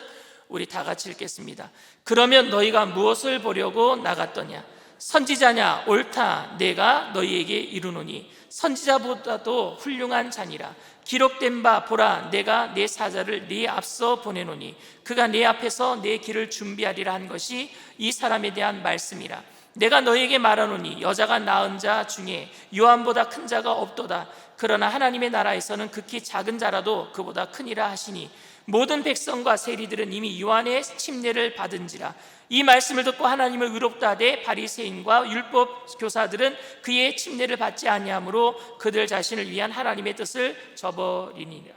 우리 다 같이 읽겠습니다. 그러면 너희가 무엇을 보려고 나갔더냐? 선지자냐? 옳다, 내가 너희에게 이르노니 선지자보다도 훌륭한 자니라. 기록된 바 보라, 내가 내 사자를 네 앞서 보내노니 그가 내 앞에서 내 길을 준비하리라 한 것이 이 사람에 대한 말씀이라. 내가 너희에게 말하노니 여자가 낳은 자 중에 요한보다 큰 자가 없도다. 그러나 하나님의 나라에서는 극히 작은 자라도 그보다 크니라 하시니 모든 백성과 세리들은 이미 요한의 침례를 받은지라. 이 말씀을 듣고 하나님을 의롭다 하되 바리새인과 율법 교사들은 그의 침례를 받지 아니하므로 그들 자신을 위한 하나님의 뜻을 저버리니라.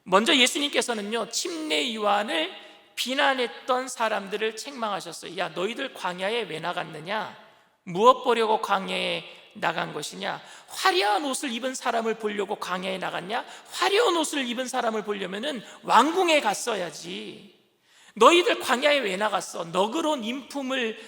먼저 예수님께서는요 침례 요한을 비난했던 사람들을 책망하셨어요. 야, 너희들 광야에 왜 나갔느냐? 무엇 보려고 광야에 나간 것이냐? 화려한 옷을 입은 사람을 보려고 광야에 나갔냐? 화려한 옷을 입은 사람을 보려면은 왕궁에 갔어야지. 너희들 광야에 왜 나갔어? 너그러운 인품을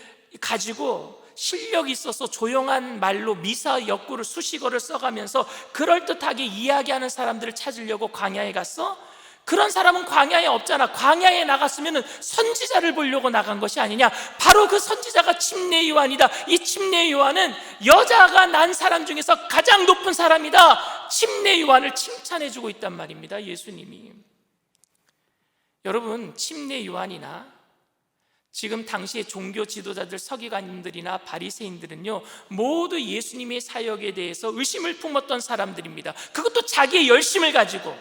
가지고 실력 있어서 조용한 말로 미사 역구를 수식어를 써가면서 그럴듯하게 이야기하는 사람들을 찾으려고 광야에 갔어? 그런 사람은 광야에 없잖아. 광야에 나갔으면 선지자를 보려고 나간 것이 아니냐? 바로 그 선지자가 침례 요한이다. 이 침례 요한은 여자가 난 사람 중에서 가장 높은 사람이다. 침례 요한을 칭찬해주고 있단 말입니다, 예수님이. 여러분, 침례 요한이나 지금 당시의 종교 지도자들, 서기관님들이나 바리새인들은요 모두 예수님의 사역에 대해서 의심을 품었던 사람들입니다. 그것도 자기의 열심을 가지고.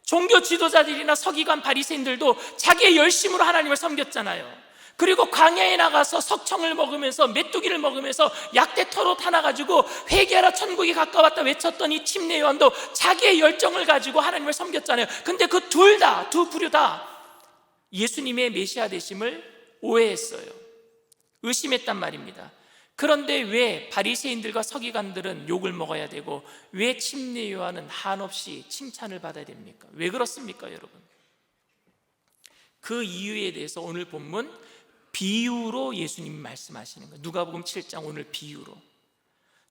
종교 지도자들이나 서기관 바리새인들도 자기의 열심으로 하나님을 섬겼잖아요. 그리고 광야에 나가서 석청을 먹으면서 메뚜기를 먹으면서 약대토롯 하나 가지고 회개하라 천국이 가까웠다 외쳤던 이 침례 요한도 자기의 열정을 가지고 하나님을 섬겼잖아요. 근데 그 두 부류 다 예수님의 메시아 되심을 오해했어요. 의심했단 말입니다. 그런데 왜 바리새인들과 서기관들은 욕을 먹어야 되고 왜 침례 요한은 한없이 칭찬을 받아야 됩니까? 왜 그렇습니까, 여러분? 그 이유에 대해서 오늘 본문 비유로 예수님이 말씀하시는 거예요. 누가복음 7장 오늘 비유로.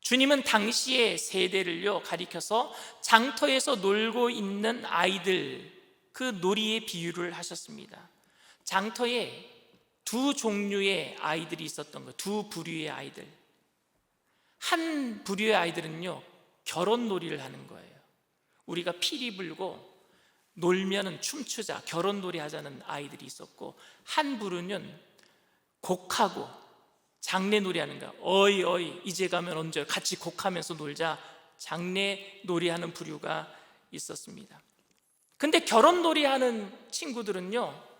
주님은 당시의 세대를요 가리켜서 장터에서 놀고 있는 아이들, 그 놀이의 비유를 하셨습니다. 장터에 두 종류의 아이들이 있었던 거예요. 두 부류의 아이들. 한 부류의 아이들은요 결혼놀이를 하는 거예요. 우리가 피리 불고 놀면은 춤추자, 결혼놀이 하자는 아이들이 있었고, 한 부류는 곡하고 장례놀이 하는 거야. 어이 어이 이제 가면 언제 같이 곡하면서 놀자, 장례놀이 하는 부류가 있었습니다. 근데 결혼놀이 하는 친구들은요,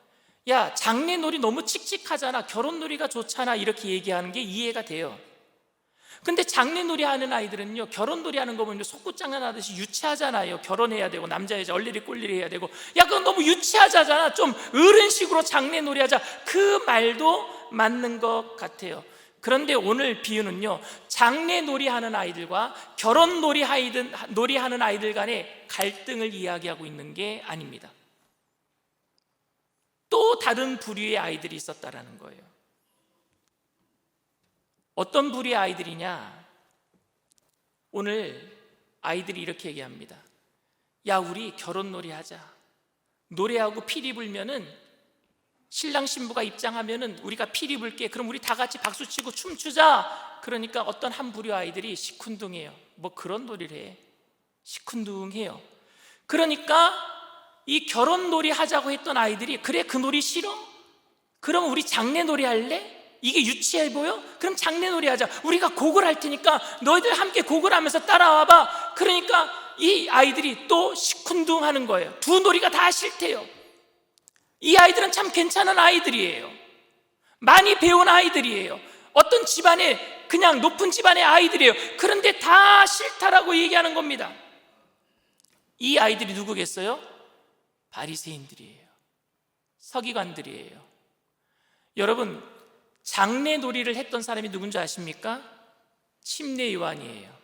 야 장례놀이 너무 칙칙하잖아, 결혼놀이가 좋잖아, 이렇게 얘기하는 게 이해가 돼요. 근데 장례놀이 하는 아이들은요, 결혼놀이 하는 거 보면 속굿장난 하듯이 유치하잖아요. 결혼해야 되고 남자 여자 얼리리 꼴리리 해야 되고, 야 그건 너무 유치하잖아, 좀 어른식으로 장례놀이 하자, 그 말도 맞는 것 같아요. 그런데 오늘 비유는요, 장례놀이 하는 아이들과 결혼놀이 하는 아이들 간의 갈등을 이야기하고 있는 게 아닙니다. 또 다른 부류의 아이들이 있었다라는 거예요. 어떤 부류의 아이들이냐? 오늘 아이들이 이렇게 얘기합니다. 야 우리 결혼놀이 하자. 노래하고 피리 불면은, 신랑 신부가 입장하면은 우리가 피리 불게. 그럼 우리 다 같이 박수치고 춤추자. 그러니까 어떤 한 부류 아이들이 시큰둥해요. 뭐 그런 놀이를 해. 시큰둥해요. 그러니까 이 결혼놀이 하자고 했던 아이들이, 그래 그 놀이 싫어? 그럼 우리 장례놀이 할래? 이게 유치해 보여? 그럼 장례놀이 하자. 우리가 곡을 할 테니까 너희들 함께 곡을 하면서 따라와봐. 그러니까 이 아이들이 또 시큰둥하는 거예요. 두 놀이가 다 싫대요. 이 아이들은 참 괜찮은 아이들이에요. 많이 배운 아이들이에요. 어떤 집안에, 그냥 높은 집안의 아이들이에요. 그런데 다 싫다라고 얘기하는 겁니다. 이 아이들이 누구겠어요? 바리새인들이에요. 서기관들이에요. 여러분, 장례놀이를 했던 사람이 누군지 아십니까? 침례 요한이에요.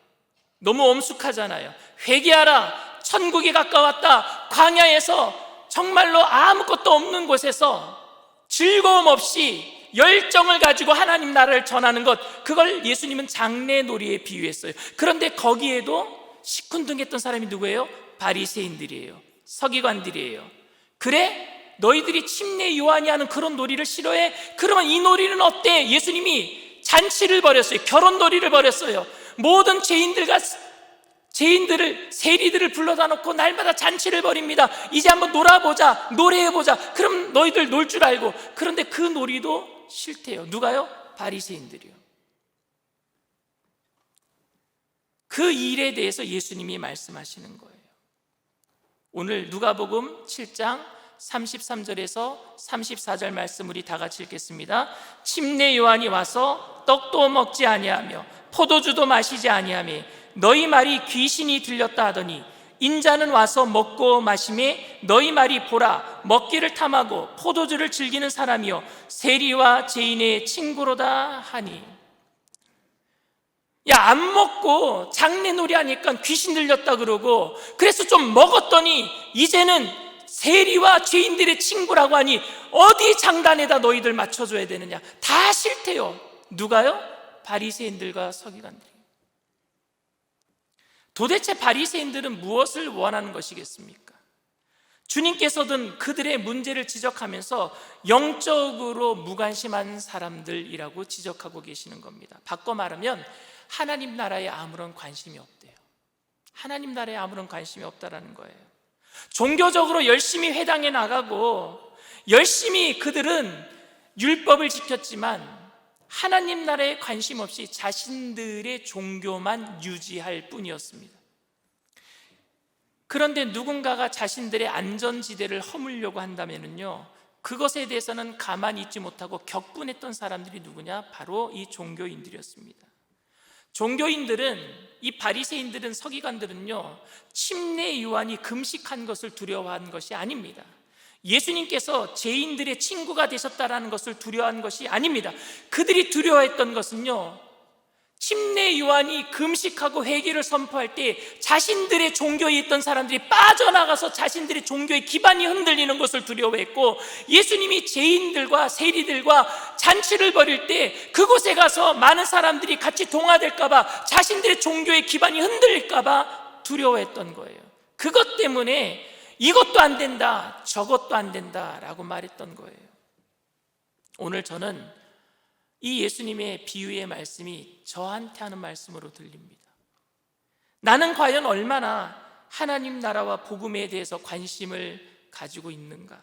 너무 엄숙하잖아요. 회개하라, 천국이 가까웠다. 광야에서 정말로 아무것도 없는 곳에서 즐거움 없이 열정을 가지고 하나님 나라를 전하는 것, 그걸 예수님은 장례놀이에 비유했어요. 그런데 거기에도 시큰둥했던 사람이 누구예요? 바리새인들이에요. 서기관들이에요. 그래? 너희들이 침례 요한이 하는 그런 놀이를 싫어해? 그러면 이 놀이는 어때? 예수님이 잔치를 벌였어요. 결혼놀이를 벌였어요. 모든 세리들을 불러다 놓고 날마다 잔치를 벌입니다. 이제 한번 놀아보자, 노래해보자. 그럼 너희들 놀 줄 알고. 그런데 그 놀이도 싫대요. 누가요? 바리새인들이요. 그 일에 대해서 예수님이 말씀하시는 거예요. 오늘 누가복음 7장 33절에서 34절 말씀 우리 다 같이 읽겠습니다. 침례 요한이 와서 떡도 먹지 아니하며 포도주도 마시지 아니하며 너희 말이 귀신이 들렸다 하더니, 인자는 와서 먹고 마시매 너희 말이 보라 먹기를 탐하고 포도주를 즐기는 사람이요 세리와 죄인의 친구로다 하니. 야, 안 먹고 장례놀이 하니까 귀신 들렸다 그러고, 그래서 좀 먹었더니 이제는 세리와 죄인들의 친구라고 하니 어디 장단에다 너희들 맞춰줘야 되느냐. 다 싫대요. 누가요? 바리새인들과 서기관들이. 도대체 바리새인들은 무엇을 원하는 것이겠습니까? 주님께서는 그들의 문제를 지적하면서 영적으로 무관심한 사람들이라고 지적하고 계시는 겁니다. 바꿔 말하면 하나님 나라에 아무런 관심이 없대요. 하나님 나라에 아무런 관심이 없다라는 거예요. 종교적으로 열심히 회당에 나가고 열심히 그들은 율법을 지켰지만 하나님 나라에 관심 없이 자신들의 종교만 유지할 뿐이었습니다. 그런데 누군가가 자신들의 안전지대를 허물려고 한다면요, 그것에 대해서는 가만히 있지 못하고 격분했던 사람들이 누구냐? 바로 이 종교인들이었습니다. 종교인들은, 이 바리새인들은, 서기관들은요, 침례 요한이 금식한 것을 두려워한 것이 아닙니다. 예수님께서 죄인들의 친구가 되셨다라는 것을 두려워한 것이 아닙니다. 그들이 두려워했던 것은요, 침례 요한이 금식하고 회개를 선포할 때 자신들의 종교에 있던 사람들이 빠져나가서 자신들의 종교의 기반이 흔들리는 것을 두려워했고, 예수님이 죄인들과 세리들과 잔치를 벌일 때 그곳에 가서 많은 사람들이 같이 동화될까 봐, 자신들의 종교의 기반이 흔들릴까 봐 두려워했던 거예요. 그것 때문에 이것도 안 된다, 저것도 안 된다 라고 말했던 거예요. 오늘 저는 이 예수님의 비유의 말씀이 저한테 하는 말씀으로 들립니다. 나는 과연 얼마나 하나님 나라와 복음에 대해서 관심을 가지고 있는가?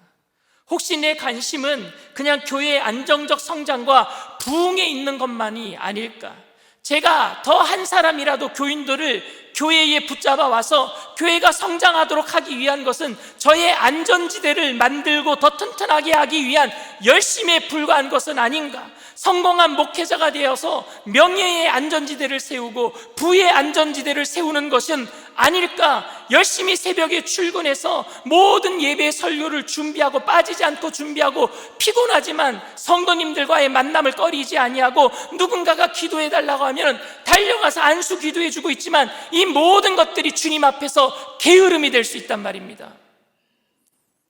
혹시 내 관심은 그냥 교회의 안정적 성장과 부흥에 있는 것만이 아닐까? 제가 더 한 사람이라도 교인들을 교회에 붙잡아 와서 교회가 성장하도록 하기 위한 것은 저의 안전지대를 만들고 더 튼튼하게 하기 위한 열심에 불과한 것은 아닌가? 성공한 목회자가 되어서 명예의 안전지대를 세우고 부의 안전지대를 세우는 것은 아닐까? 열심히 새벽에 출근해서 모든 예배 설교를 준비하고 빠지지 않고 준비하고 피곤하지만 성도님들과의 만남을 꺼리지 아니하고 누군가가 기도해달라고 하면 달려가서 안수 기도해주고 있지만 이 모든 것들이 주님 앞에서 게으름이 될 수 있단 말입니다.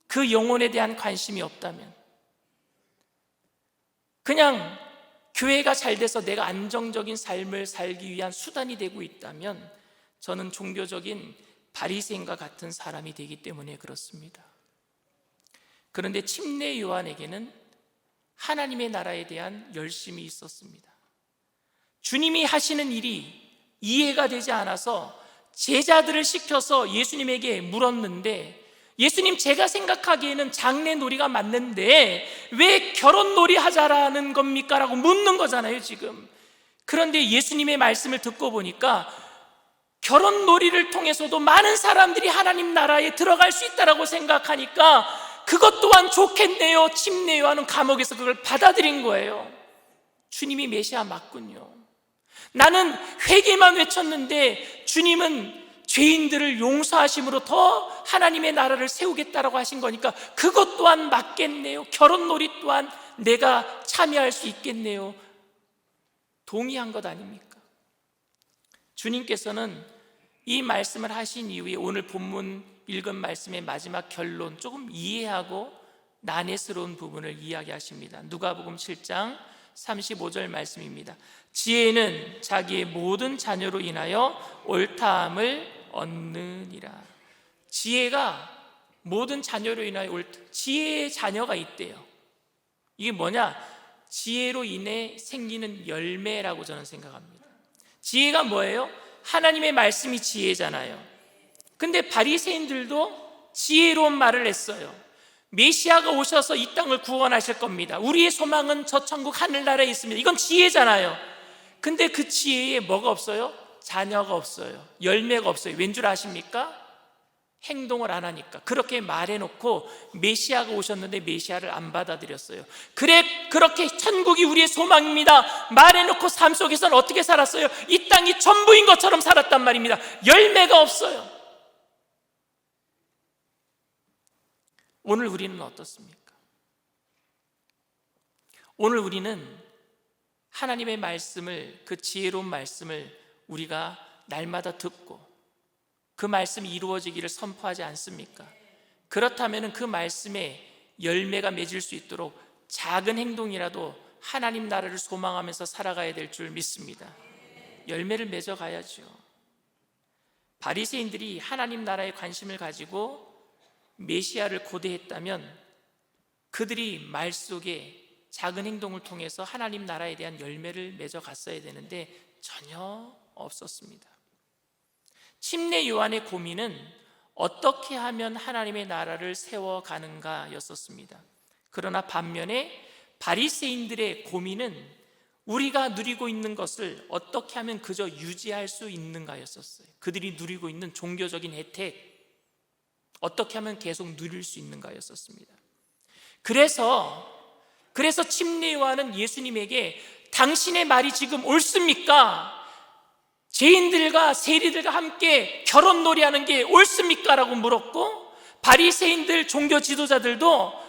그 영혼에 대한 관심이 없다면, 그냥 교회가 잘 돼서 내가 안정적인 삶을 살기 위한 수단이 되고 있다면 저는 종교적인 바리새인과 같은 사람이 되기 때문에 그렇습니다. 그런데 침례 요한에게는 하나님의 나라에 대한 열심이 있었습니다. 주님이 하시는 일이 이해가 되지 않아서 제자들을 시켜서 예수님에게 물었는데, 예수님, 제가 생각하기에는 장례놀이가 맞는데 왜 결혼놀이 하자라는 겁니까? 라고 묻는 거잖아요 지금. 그런데 예수님의 말씀을 듣고 보니까 결혼놀이를 통해서도 많은 사람들이 하나님 나라에 들어갈 수 있다라고 생각하니까 그것 또한 좋겠네요. 침례 요한은 감옥에서 그걸 받아들인 거예요. 주님이 메시아 맞군요. 나는 회개만 외쳤는데 주님은 죄인들을 용서하심으로 더 하나님의 나라를 세우겠다라고 하신 거니까 그것 또한 맞겠네요. 결혼놀이 또한 내가 참여할 수 있겠네요. 동의한 것 아닙니까? 주님께서는 이 말씀을 하신 이후에 오늘 본문 읽은 말씀의 마지막 결론, 조금 이해하고 난해스러운 부분을 이야기하십니다. 누가복음 7장 35절 말씀입니다. 지혜는 자기의 모든 자녀로 인하여 옳다함을 얻느니라. 지혜가 모든 자녀로 인하여 지혜의 자녀가 있대요. 이게 뭐냐? 지혜로 인해 생기는 열매라고 저는 생각합니다. 지혜가 뭐예요? 하나님의 말씀이 지혜잖아요. 근데 바리새인들도 지혜로운 말을 했어요. 메시아가 오셔서 이 땅을 구원하실 겁니다. 우리의 소망은 저 천국 하늘나라에 있습니다. 이건 지혜잖아요. 근데 그 지혜에 뭐가 없어요? 자녀가 없어요. 열매가 없어요. 왠 줄 아십니까? 행동을 안 하니까. 그렇게 말해놓고 메시아가 오셨는데 메시아를 안 받아들였어요. 그렇게 천국이 우리의 소망입니다 말해놓고 삶 속에서는 어떻게 살았어요? 이 땅이 전부인 것처럼 살았단 말입니다. 열매가 없어요. 오늘 우리는 어떻습니까? 오늘 우리는 하나님의 말씀을, 그 지혜로운 말씀을 우리가 날마다 듣고 그 말씀이 이루어지기를 선포하지 않습니까? 그렇다면 그 말씀에 열매가 맺을 수 있도록 작은 행동이라도 하나님 나라를 소망하면서 살아가야 될 줄 믿습니다. 열매를 맺어가야죠. 바리새인들이 하나님 나라에 관심을 가지고 메시아를 고대했다면 그들이 말 속에 작은 행동을 통해서 하나님 나라에 대한 열매를 맺어갔어야 되는데 전혀 없었습니다. 침례 요한의 고민은 어떻게 하면 하나님의 나라를 세워가는가 였었습니다. 그러나 반면에 바리새인들의 고민은 우리가 누리고 있는 것을 어떻게 하면 그저 유지할 수 있는가 였었어요. 그들이 누리고 있는 종교적인 혜택 어떻게 하면 계속 누릴 수 있는가 였었습니다. 그래서 침례 요한은 예수님에게 당신의 말이 지금 옳습니까? 죄인들과 세리들과 함께 결혼놀이하는 게 옳습니까? 라고 물었고, 바리새인들 종교 지도자들도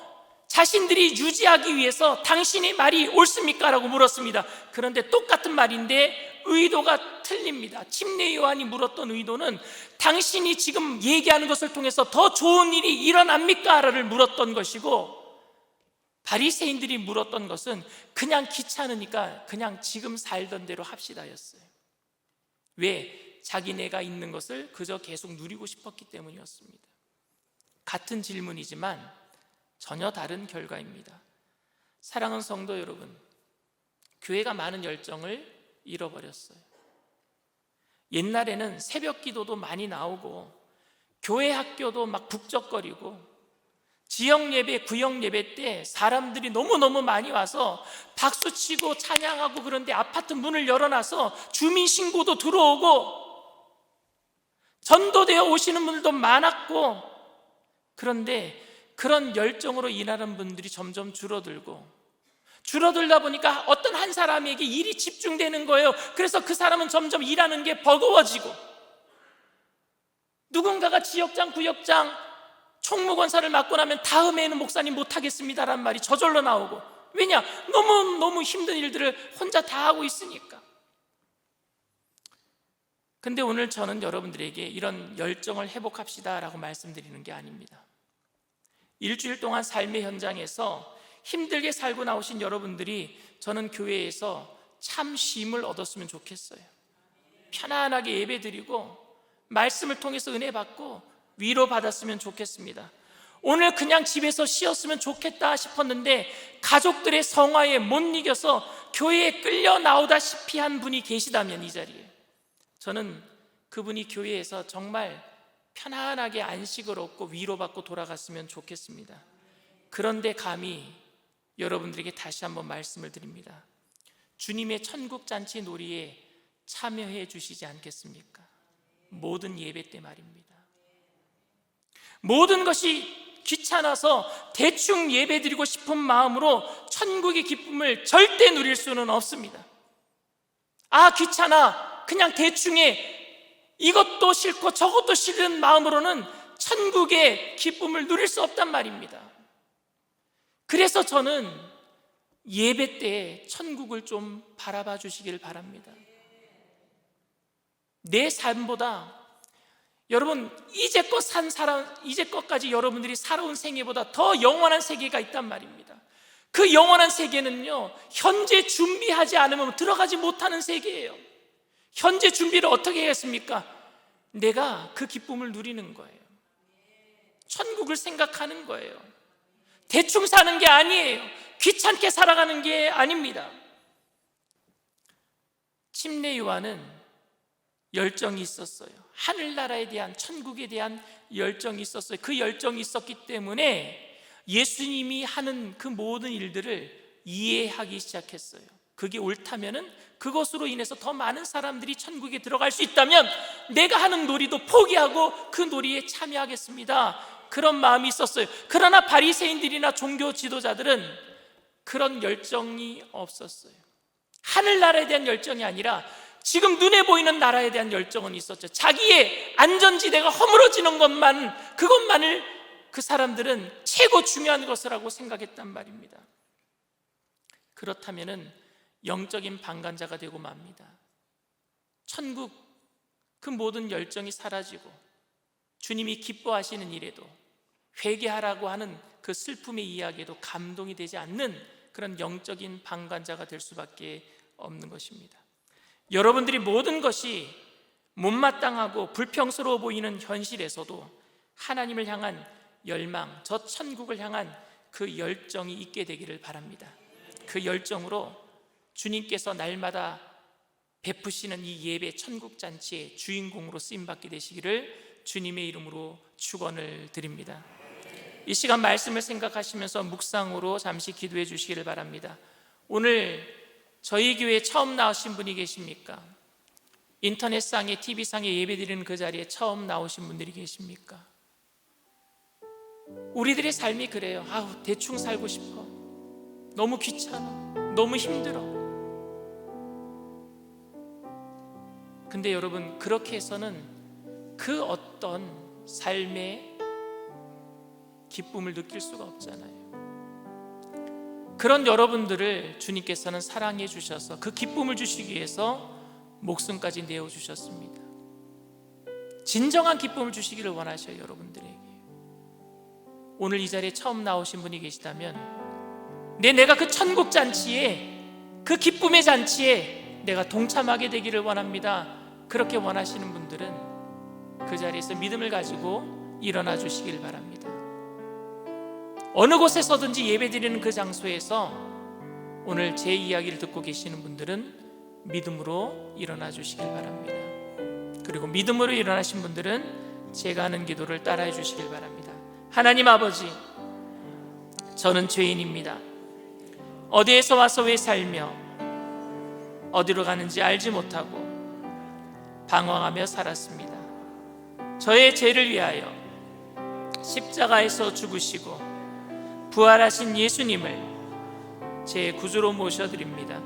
자신들이 유지하기 위해서 당신의 말이 옳습니까? 라고 물었습니다. 그런데 똑같은 말인데 의도가 틀립니다. 침례 요한이 물었던 의도는 당신이 지금 얘기하는 것을 통해서 더 좋은 일이 일어납니까? 를 물었던 것이고, 바리새인들이 물었던 것은 그냥 귀찮으니까 그냥 지금 살던 대로 합시다였어요. 왜? 자기네가 있는 것을 그저 계속 누리고 싶었기 때문이었습니다. 같은 질문이지만 전혀 다른 결과입니다. 사랑하는 성도 여러분, 교회가 많은 열정을 잃어버렸어요. 옛날에는 새벽 기도도 많이 나오고 교회 학교도 막 북적거리고 지역 예배, 구역 예배 때 사람들이 너무너무 많이 와서 박수치고 찬양하고, 그런데 아파트 문을 열어놔서 주민신고도 들어오고 전도되어 오시는 분들도 많았고, 그런데 그런 열정으로 일하는 분들이 점점 줄어들다 보니까 어떤 한 사람에게 일이 집중되는 거예요. 그래서 그 사람은 점점 일하는 게 버거워지고, 누군가가 지역장, 구역장, 총무권사를 맡고 나면 다음에는 목사님 못하겠습니다라는 말이 저절로 나오고, 왜냐? 너무 힘든 일들을 혼자 다 하고 있으니까. 근데 오늘 저는 여러분들에게 이런 열정을 회복합시다라고 말씀드리는 게 아닙니다. 일주일 동안 삶의 현장에서 힘들게 살고 나오신 여러분들이 저는 교회에서 참 쉼을 얻었으면 좋겠어요. 편안하게 예배드리고 말씀을 통해서 은혜 받고 위로받았으면 좋겠습니다. 오늘 그냥 집에서 쉬었으면 좋겠다 싶었는데 가족들의 성화에 못 이겨서 교회에 끌려 나오다시피 한 분이 계시다면 이 자리에, 저는 그분이 교회에서 정말 편안하게 안식을 얻고 위로받고 돌아갔으면 좋겠습니다. 그런데 감히 여러분들에게 다시 한번 말씀을 드립니다. 주님의 천국잔치 놀이에 참여해 주시지 않겠습니까? 모든 예배 때 말입니다. 모든 것이 귀찮아서 대충 예배드리고 싶은 마음으로 천국의 기쁨을 절대 누릴 수는 없습니다. 아, 귀찮아, 그냥 대충 해, 이것도 싫고 저것도 싫은 마음으로는 천국의 기쁨을 누릴 수 없단 말입니다. 그래서 저는 예배 때 천국을 좀 바라봐 주시길 바랍니다. 내 삶보다, 여러분, 이제껏까지 여러분들이 살아온 생애보다 더 영원한 세계가 있단 말입니다. 그 영원한 세계는요, 현재 준비하지 않으면 들어가지 못하는 세계예요. 현재 준비를 어떻게 해야겠습니까? 내가 그 기쁨을 누리는 거예요. 천국을 생각하는 거예요. 대충 사는 게 아니에요. 귀찮게 살아가는 게 아닙니다. 침례 요한은 열정이 있었어요. 하늘나라에 대한, 천국에 대한 열정이 있었어요. 그 열정이 있었기 때문에 예수님이 하는 그 모든 일들을 이해하기 시작했어요. 그게 옳다면은 그것으로 인해서 더 많은 사람들이 천국에 들어갈 수 있다면 내가 하는 놀이도 포기하고 그 놀이에 참여하겠습니다. 그런 마음이 있었어요. 그러나 바리새인들이나 종교 지도자들은 그런 열정이 없었어요. 하늘나라에 대한 열정이 아니라 지금 눈에 보이는 나라에 대한 열정은 있었죠. 자기의 안전지대가 허물어지는 그것만을 그 사람들은 최고 중요한 것이라고 생각했단 말입니다. 그렇다면은 영적인 방관자가 되고 맙니다. 천국 그 모든 열정이 사라지고 주님이 기뻐하시는 일에도, 회개하라고 하는 그 슬픔의 이야기에도 감동이 되지 않는 그런 영적인 방관자가 될 수밖에 없는 것입니다. 여러분들이 모든 것이 못마땅하고 불평스러워 보이는 현실에서도 하나님을 향한 열망, 저 천국을 향한 그 열정이 있게 되기를 바랍니다. 그 열정으로 주님께서 날마다 베푸시는 이 예배 천국잔치의 주인공으로 쓰임받게 되시기를 주님의 이름으로 축원을 드립니다. 이 시간 말씀을 생각하시면서 묵상으로 잠시 기도해 주시기를 바랍니다. 오늘 저희 교회에 처음 나오신 분이 계십니까? 인터넷상에, TV상에 예배드리는 그 자리에 처음 나오신 분들이 계십니까? 우리들의 삶이 그래요. 아우, 대충 살고 싶어, 너무 귀찮아, 너무 힘들어. 근데 여러분, 그렇게 해서는 그 어떤 삶의 기쁨을 느낄 수가 없잖아요. 그런 여러분들을 주님께서는 사랑해 주셔서 그 기쁨을 주시기 위해서 목숨까지 내어주셨습니다. 진정한 기쁨을 주시기를 원하셔요. 여러분들에게 오늘 이 자리에 처음 나오신 분이 계시다면 내가 그 천국 잔치에, 그 기쁨의 잔치에 내가 동참하게 되기를 원합니다. 그렇게 원하시는 분들은 그 자리에서 믿음을 가지고 일어나 주시길 바랍니다. 어느 곳에서든지 예배드리는 그 장소에서 오늘 제 이야기를 듣고 계시는 분들은 믿음으로 일어나 주시길 바랍니다. 그리고 믿음으로 일어나신 분들은 제가 하는 기도를 따라해 주시길 바랍니다. 하나님 아버지, 저는 죄인입니다. 어디에서 와서 왜 살며 어디로 가는지 알지 못하고 방황하며 살았습니다. 저의 죄를 위하여 십자가에서 죽으시고 부활하신 예수님을 제 구주로 모셔드립니다.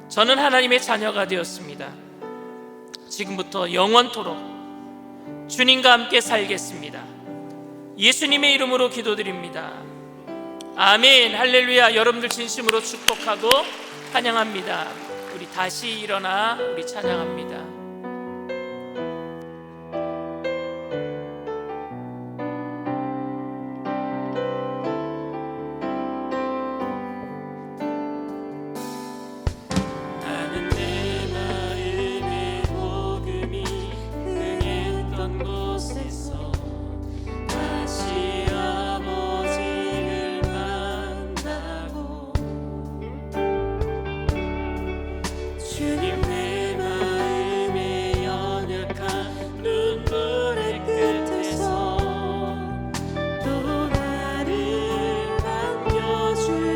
저는 하나님의 자녀가 되었습니다. 지금부터 영원토록 주님과 함께 살겠습니다. 예수님의 이름으로 기도드립니다. 아멘. 할렐루야. 여러분들 진심으로 축복하고 찬양합니다. 우리 다시 일어나 우리 찬양합니다. 나는 내 마음의 복음이 흥했던 곳에서 다시 아버지를 만나고 주님 내 마음의 연약한 눈물의 끝에서 또 나를 반겨주시네.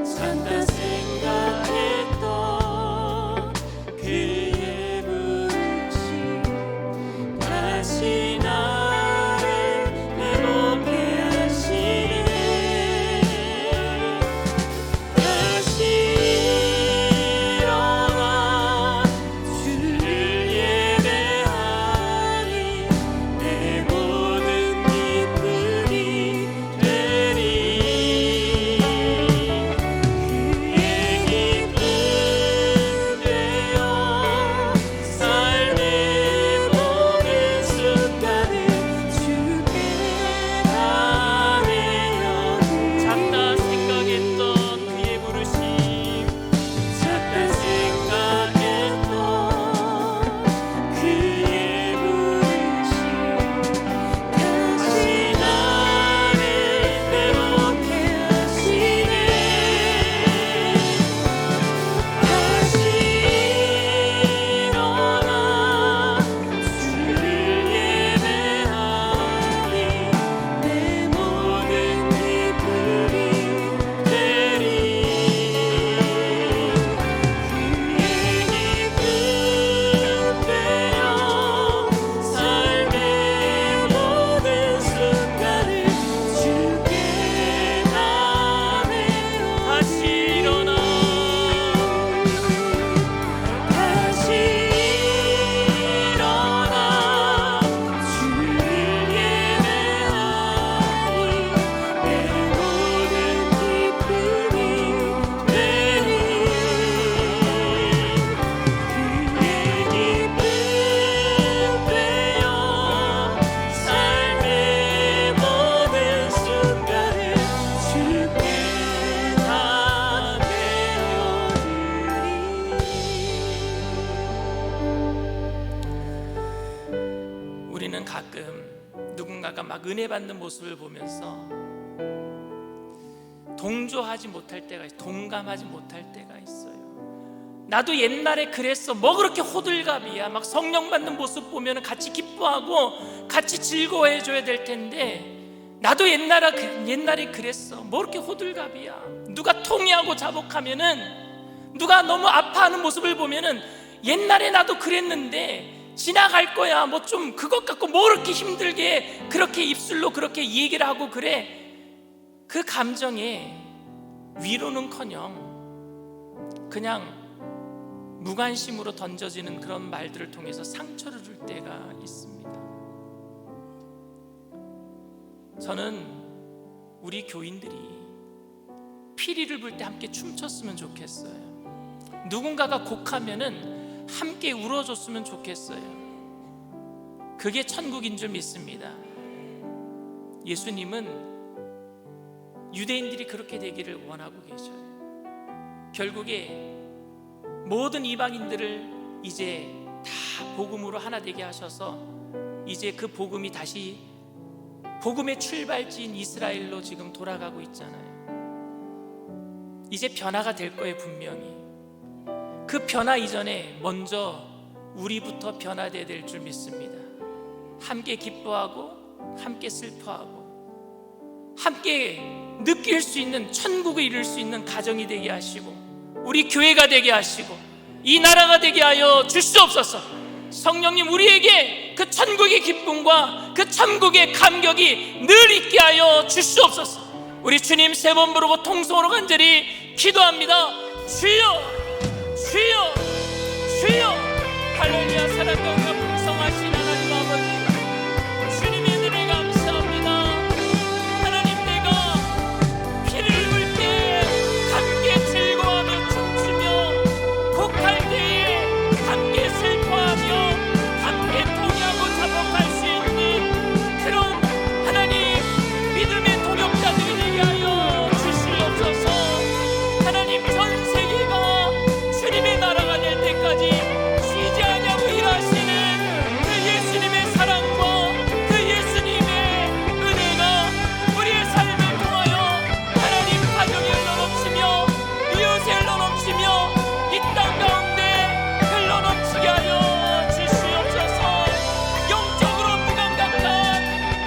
산다 생각했던 그의 부르심 다시 나를 회복해 하시네. 다시 일어나 주를 예배하리. 내 모든 기쁨이 되리. 그의 기쁨 되어 삶의 모든 순간을 주께 다 내어 작다 생각했던 그의 부르심 작다 생각했던 그의 부르심 다시 나를 회복해 하시네. 다시 일어나 주를 예배하리. 내 모든 기쁨이 되리. 그의 기쁨 되어 삶의 모든 순간을 주께 다 내어 다시 일어나 다시 일어나 주를 예배하리. 내 모든 기쁨이 되리. 그의 기쁨 되어 삶의 모든 순간을 주께 다 내어드리리. 우리는 가끔 누군가가 막 은혜 받는 모습을 보면서 동조하지 못할 때가 있어요. 동감하지 못할 때가 있어요. 나도 옛날에 그랬어. 뭐 그렇게 호들갑이야. 막 성령 받는 모습 보면 같이 기뻐하고 같이 즐거워해 줘야 될 텐데 나도 옛날에 그랬어. 뭐 그렇게 호들갑이야. 누가 통회하고 자복하면은 누가 너무 아파하는 모습을 보면은 옛날에 나도 그랬는데 지나갈 거야. 뭐 좀 그것 갖고 뭐 그렇게 힘들게 그렇게 입술로 그렇게 얘기를 하고 그래. 그 감정에 위로는커녕 그냥 무관심으로 던져지는 그런 말들을 통해서 상처를 줄 때가 있습니다. 저는 우리 교인들이 피리를 불 때 함께 춤췄으면 좋겠어요. 누군가가 곡하면은 함께 울어줬으면 좋겠어요. 그게 천국인 줄 믿습니다. 예수님은 유대인들이 그렇게 되기를 원하고 계셔요. 결국에 모든 이방인들을 이제 다 복음으로 하나 되게 하셔서 이제 그 복음이 다시 복음의 출발지인 이스라엘로 지금 돌아가고 있잖아요. 이제 변화가 될 거예요. 분명히 그 변화 이전에 먼저 우리부터 변화돼야 될 줄 믿습니다. 함께 기뻐하고 함께 슬퍼하고 함께 느낄 수 있는 천국을 이룰 수 있는 가정이 되게 하시고 우리 교회가 되게 하시고 이 나라가 되게 하여 주시옵소서. 성령님, 우리에게 그 천국의 기쁨과 그 천국의 감격이 늘 있게 하여 주시옵소서. 우리 주님 세 번 부르고 통성으로 간절히 기도합니다. 주여, 주여, 주여. 할렐루야. 사랑과 풍성하신 하나님 아버지, 주님의 은혜 감사합니다. 하나님, 내가 피를 흘릴 때 함께 즐거워하며 춤추며 곡할 때에 함께 슬퍼하며 함께 동의하고 자복할 수 있는 그런 하나님 믿음의 동역자들이 되게 하여 주시옵소서. 하나님, 전 세계가 주님의 나라가 될 때까지 쉬지 않냐고 일하시는 그 예수님의 사랑과 그 예수님의 은혜가 우리의 삶을 통하여 하나님 가정에 흘러넘치며 이웃에 흘러넘치며 이 땅 가운데 흘러넘치게 하여 주시옵소서. 영적으로 무감각한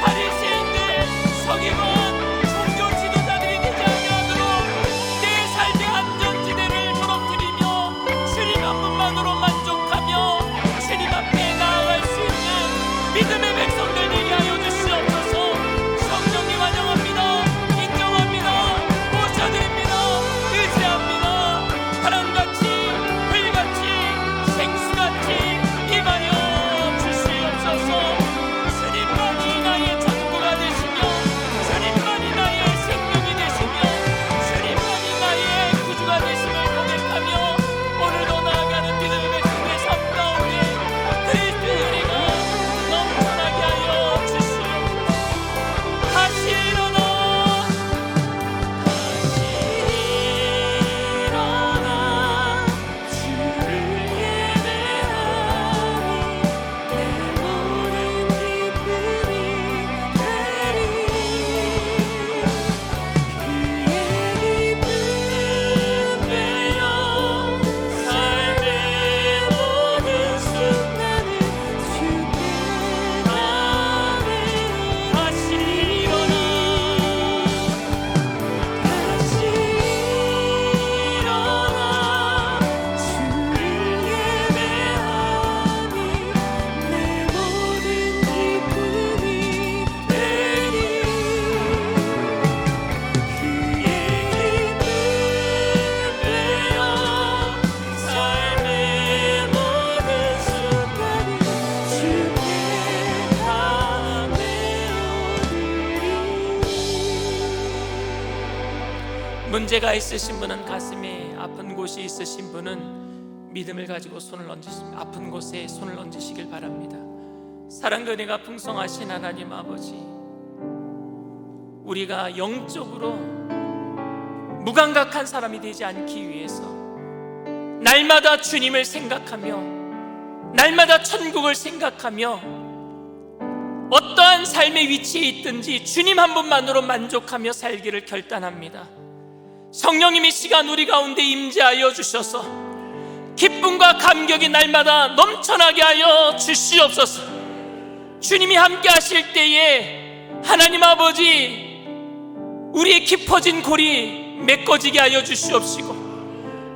바리새인들, 서기관, 종교 지도자들이 되지 아니하도록 내 삶의 안전지대를 무너뜨리며 주님 한 분만으로 만족하며 주님 앞에 나아갈 수 있는 믿음의 백성들 되게 하여 주시옵소서. 성령님 환영합니다. 인정합니다. 모셔드립니다. 의지합니다. 바람같이 불같이 생수같이 임하여 주시옵소서. 주님만이 나의 전부가 되시며 주님만이 나의 생명이 되시며 주님만이 나의 구주가 되심을 고백하며 오늘도 나아가는 믿음의 백성의 삶 가운데 그리스도의 은혜가 넘쳐나게 하여 주시옵소서. 다시 일어나, 다시 일어나 주를 예배하니 내 모든 기쁨이 되리. 그의 기쁨 되어 삶의 모든 순간을 주께 나누리. 다시 일어나, 다시 일어나 주를 예배하니 내 모든 기쁨이 되리. 그의 기쁨 되어 삶의 모든 순간을 주께 다 내어드리리. 문제가 있으신 분은, 가슴에 아픈 곳이 있으신 분은 믿음을 가지고 손을 얹으시면 아픈 곳에 손을 얹으시길 바랍니다. 사랑과 은혜가 풍성하신 하나님 아버지, 우리가 영적으로 무감각한 사람이 되지 않기 위해서 날마다 주님을 생각하며 날마다 천국을 생각하며 어떠한 삶의 위치에 있든지 주님 한 분만으로 만족하며 살기를 결단합니다. 성령님, 이 시간 우리 가운데 임재하여 주셔서 기쁨과 감격이 날마다 넘쳐나게 하여 주시옵소서. 주님이 함께 하실 때에 하나님 아버지, 우리의 깊어진 골이 메꿔지게 하여 주시옵시고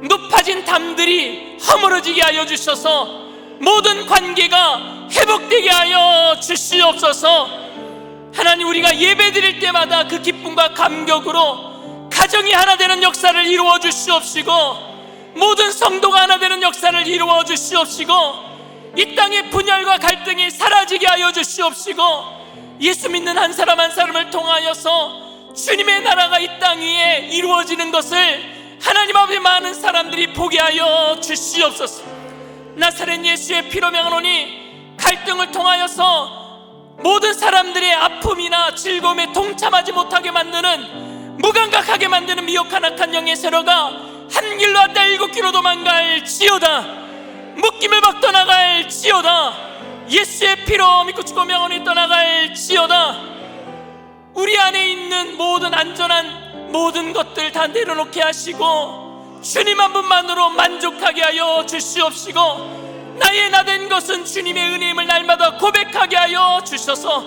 높아진 담들이 허물어지게 하여 주셔서 모든 관계가 회복되게 하여 주시옵소서. 하나님, 우리가 예배드릴 때마다 그 기쁨과 감격으로 가정이 하나 되는 역사를 이루어 주시옵시고 모든 성도가 하나 되는 역사를 이루어 주시옵시고 이 땅의 분열과 갈등이 사라지게 하여 주시옵시고 예수 믿는 한 사람 한 사람을 통하여서 주님의 나라가 이 땅 위에 이루어지는 것을 하나님 앞에 많은 사람들이 보게 하여 주시옵소서. 나사렛 예수의 피로 명하노니 갈등을 통하여서 모든 사람들의 아픔이나 즐거움에 동참하지 못하게 만드는, 무감각하게 만드는 미혹한 악한 영의 세로가 한 길로 왔다 일곱 길로 도망갈지어다. 묶임을 박 떠나갈지어다. 예수의 피로 믿고 죽고 명하노니 떠나갈지어다. 우리 안에 있는 모든 안전한 모든 것들 다 내려놓게 하시고 주님 한 분만으로 만족하게 하여 주시옵시고, 나의 나된 것은 주님의 은혜임을 날마다 고백하게 하여 주셔서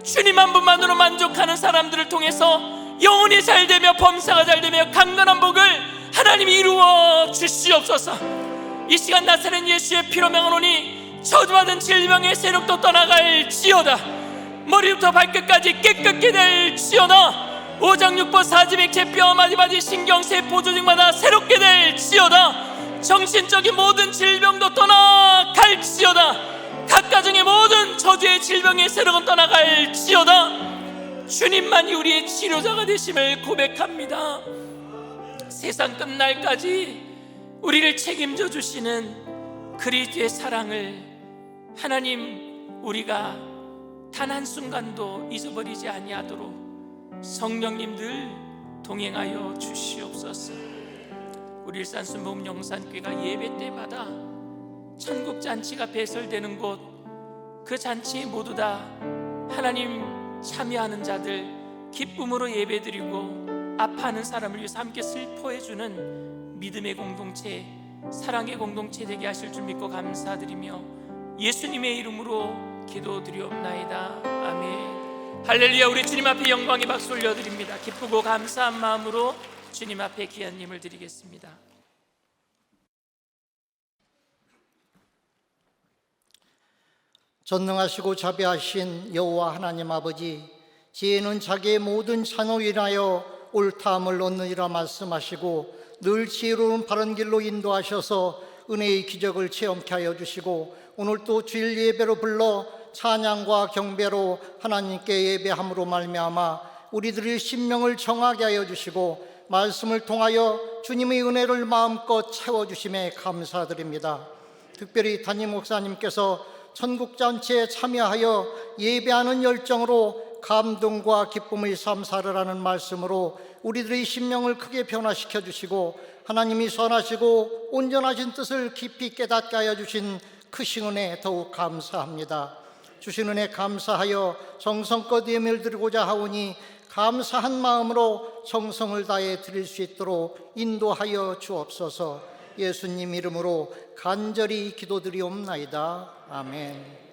주님 한 분만으로 만족하는 사람들을 통해서 영혼이 잘되며 범사가 잘되며 강건한 복을 하나님이 이루어 주시옵소서. 이 시간 나사렛 예수의 피로 명하노니 저주받은 질병의 세력도 떠나갈지어다. 머리부터 발끝까지 깨끗게 될지어다. 오장육부 사지맥체 뼈 마디마디 신경세포 조직마다 새롭게 될지어다. 정신적인 모든 질병도 떠나갈지어다. 각 가정의 모든 저주의 질병의 세력은 떠나갈지어다. 주님만이 우리의 치료자가 되심을 고백합니다. 세상 끝날까지 우리를 책임져 주시는 그리스도의 사랑을 하나님, 우리가 단 한순간도 잊어버리지 아니하도록 성령님 늘 동행하여 주시옵소서. 우리 일산 순복음 영산교회가 예배 때마다 천국 잔치가 배설되는 곳, 그 잔치에 모두 다 하나님 참여하는 자들 기쁨으로 예배드리고 아파하는 사람을 위해서 함께 슬퍼해주는 믿음의 공동체, 사랑의 공동체 되게 하실 줄 믿고 감사드리며 예수님의 이름으로 기도드리옵나이다. 아멘. 할렐루야. 우리 주님 앞에 영광의 박수 올려드립니다. 기쁘고 감사한 마음으로 주님 앞에 귀한 예물 드리겠습니다. 전능하시고 자비하신 여호와 하나님 아버지, 지혜는 자기의 모든 자녀 인하여 옳다함을 얻느니라 말씀하시고 늘 지혜로운 바른 길로 인도하셔서 은혜의 기적을 체험케 하여 주시고, 오늘 또 주일 예배로 불러 찬양과 경배로 하나님께 예배함으로 말미암아 우리들의 심령을 정하게 하여 주시고 말씀을 통하여 주님의 은혜를 마음껏 채워주심에 감사드립니다. 특별히 담임 목사님께서 천국잔치에 참여하여 예배하는 열정으로 감동과 기쁨의 삶 살으라는 말씀으로 우리들의 심령을 크게 변화시켜 주시고 하나님이 선하시고 온전하신 뜻을 깊이 깨닫게 하여 주신 크신 은혜 더욱 감사합니다. 주신 은혜 감사하여 정성껏 예배를 드리고자 하오니 감사한 마음으로 정성을 다해 드릴 수 있도록 인도하여 주옵소서. 예수님 이름으로 간절히 기도드리옵나이다. 아멘.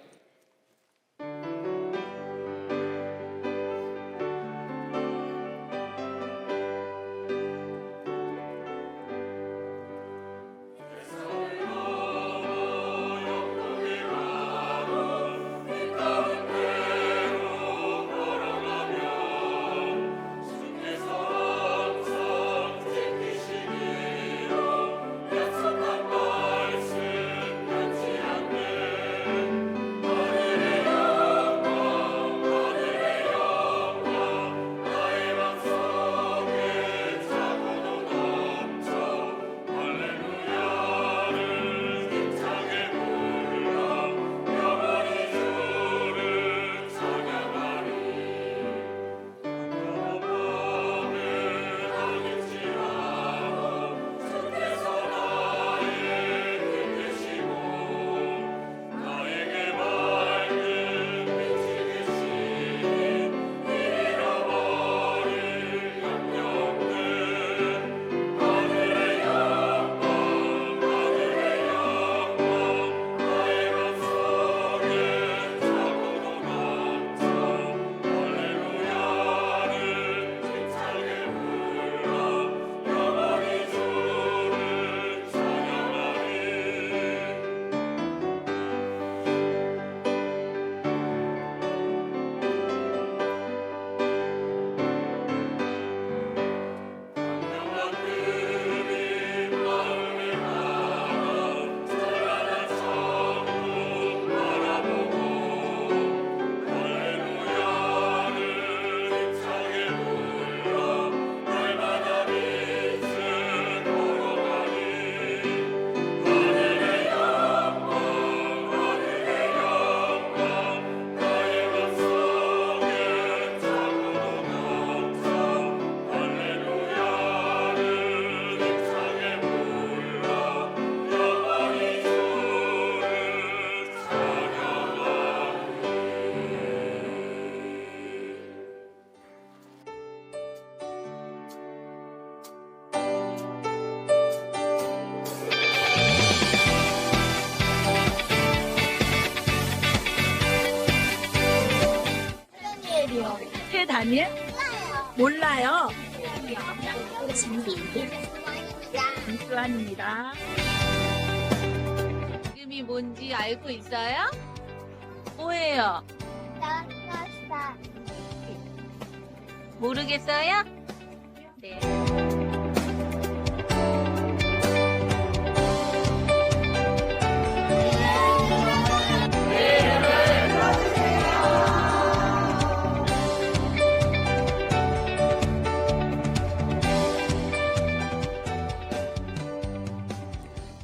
비밀? 몰라요. 김수환입니다. 이름이 뭔지 알고 있어요? 뭐예요? 모르겠어요? 네.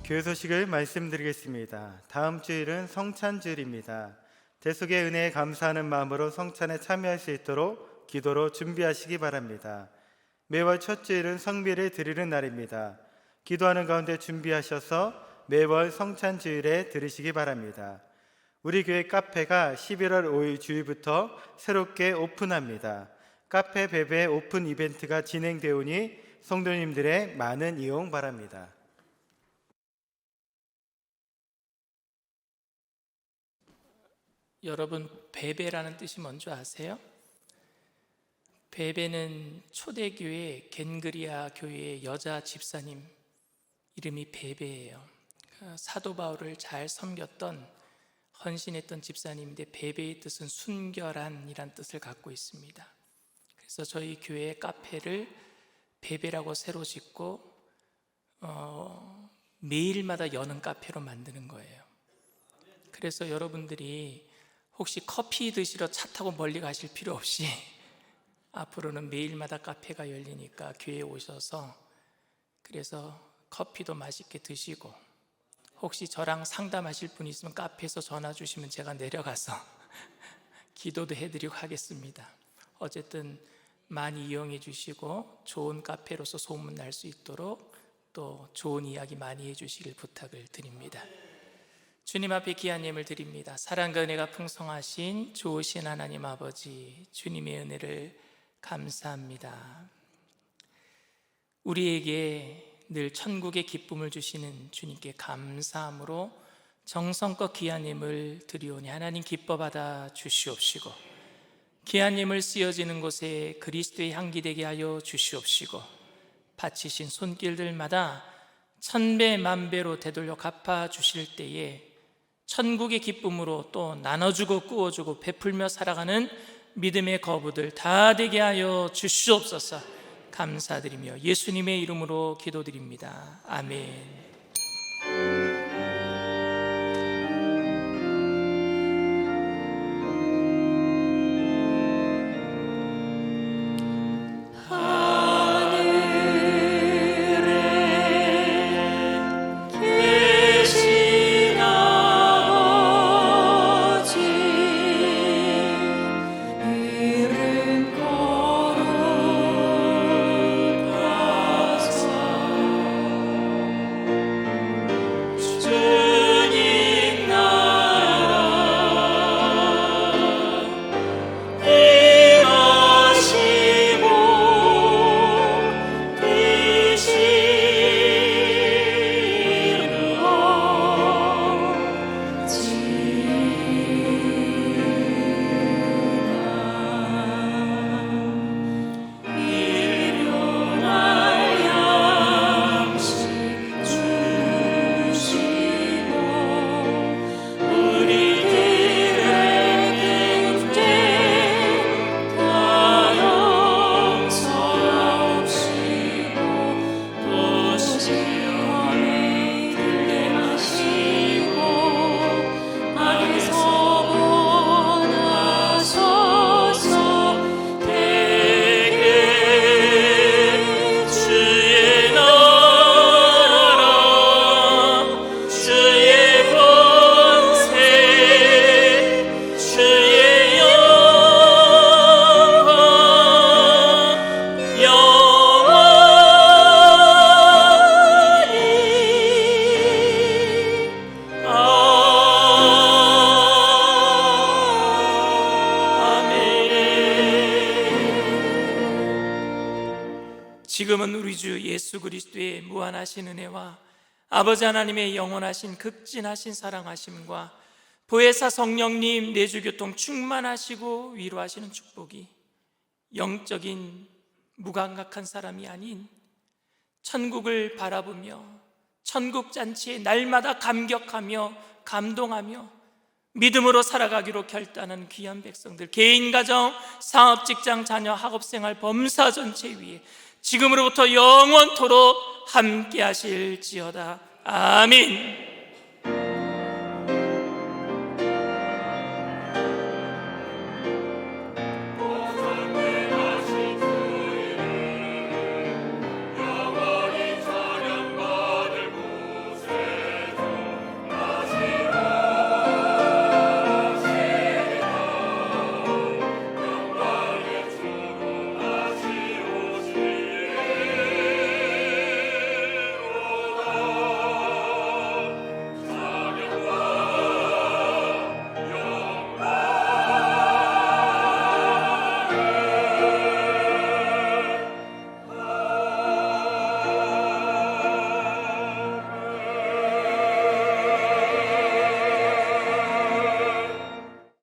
교회 소식을 말씀드리겠습니다. 다음 주일은 성찬주일입니다. 대속의 은혜에 감사하는 마음으로 성찬에 참여할 수 있도록 기도로 준비하시기 바랍니다. 매월 첫 주일은 성미를 드리는 날입니다. 기도하는 가운데 준비하셔서 매월 성찬주일에 들으시기 바랍니다. 우리 교회 카페가 11월 5일 주일부터 새롭게 오픈합니다. 카페 베베 오픈 이벤트가 진행되오니 성도님들의 많은 이용 바랍니다. 여러분, 베베라는 뜻이 뭔지 아세요? 베베는 초대교회 겐그리아 교회의 여자 집사님 이름이 베베예요. 사도 바울을 잘 섬겼던 헌신했던 집사님인데 베베의 뜻은 순결한이란 뜻을 갖고 있습니다. 그래서 저희 교회 카페를 베베라고 새로 짓고 매일마다 여는 카페로 만드는 거예요. 그래서 여러분들이 혹시 커피 드시러 차 타고 멀리 가실 필요 없이 앞으로는 매일마다 카페가 열리니까 교회에 오셔서 그래서 커피도 맛있게 드시고 혹시 저랑 상담하실 분 있으면 카페에서 전화 주시면 제가 내려가서 기도도 해드리고 하겠습니다. 어쨌든 많이 이용해 주시고 좋은 카페로서 소문날 수 있도록 또 좋은 이야기 많이 해주시길 부탁을 드립니다. 주님 앞에 귀한 예물 드립니다. 사랑과 은혜가 풍성하신 좋으신 하나님 아버지, 주님의 은혜를 감사합니다. 우리에게 늘 천국의 기쁨을 주시는 주님께 감사함으로 정성껏 귀한 예물 드리오니 하나님 기뻐 받아 주시옵시고, 귀한 예물 쓰여지는 곳에 그리스도의 향기 되게 하여 주시옵시고, 바치신 손길들마다 천배 만배로 되돌려 갚아 주실 때에 천국의 기쁨으로 또 나눠주고 꾸어주고 베풀며 살아가는 믿음의 거부들 다 되게 하여 주시옵소서. 감사드리며 예수님의 이름으로 기도드립니다. 아멘. 지금은 우리 주 예수 그리스도의 무한하신 은혜와 아버지 하나님의 영원하신 극진하신 사랑하심과 보혜사 성령님 내주교통 충만하시고 위로하시는 축복이 영적인 무감각한 사람이 아닌 천국을 바라보며 천국 잔치에 날마다 감격하며 감동하며 믿음으로 살아가기로 결단한 귀한 백성들, 개인, 가정, 사업, 직장, 자녀, 학업생활, 범사 전체 위에 지금으로부터 영원토록 함께 하실지어다. 아멘.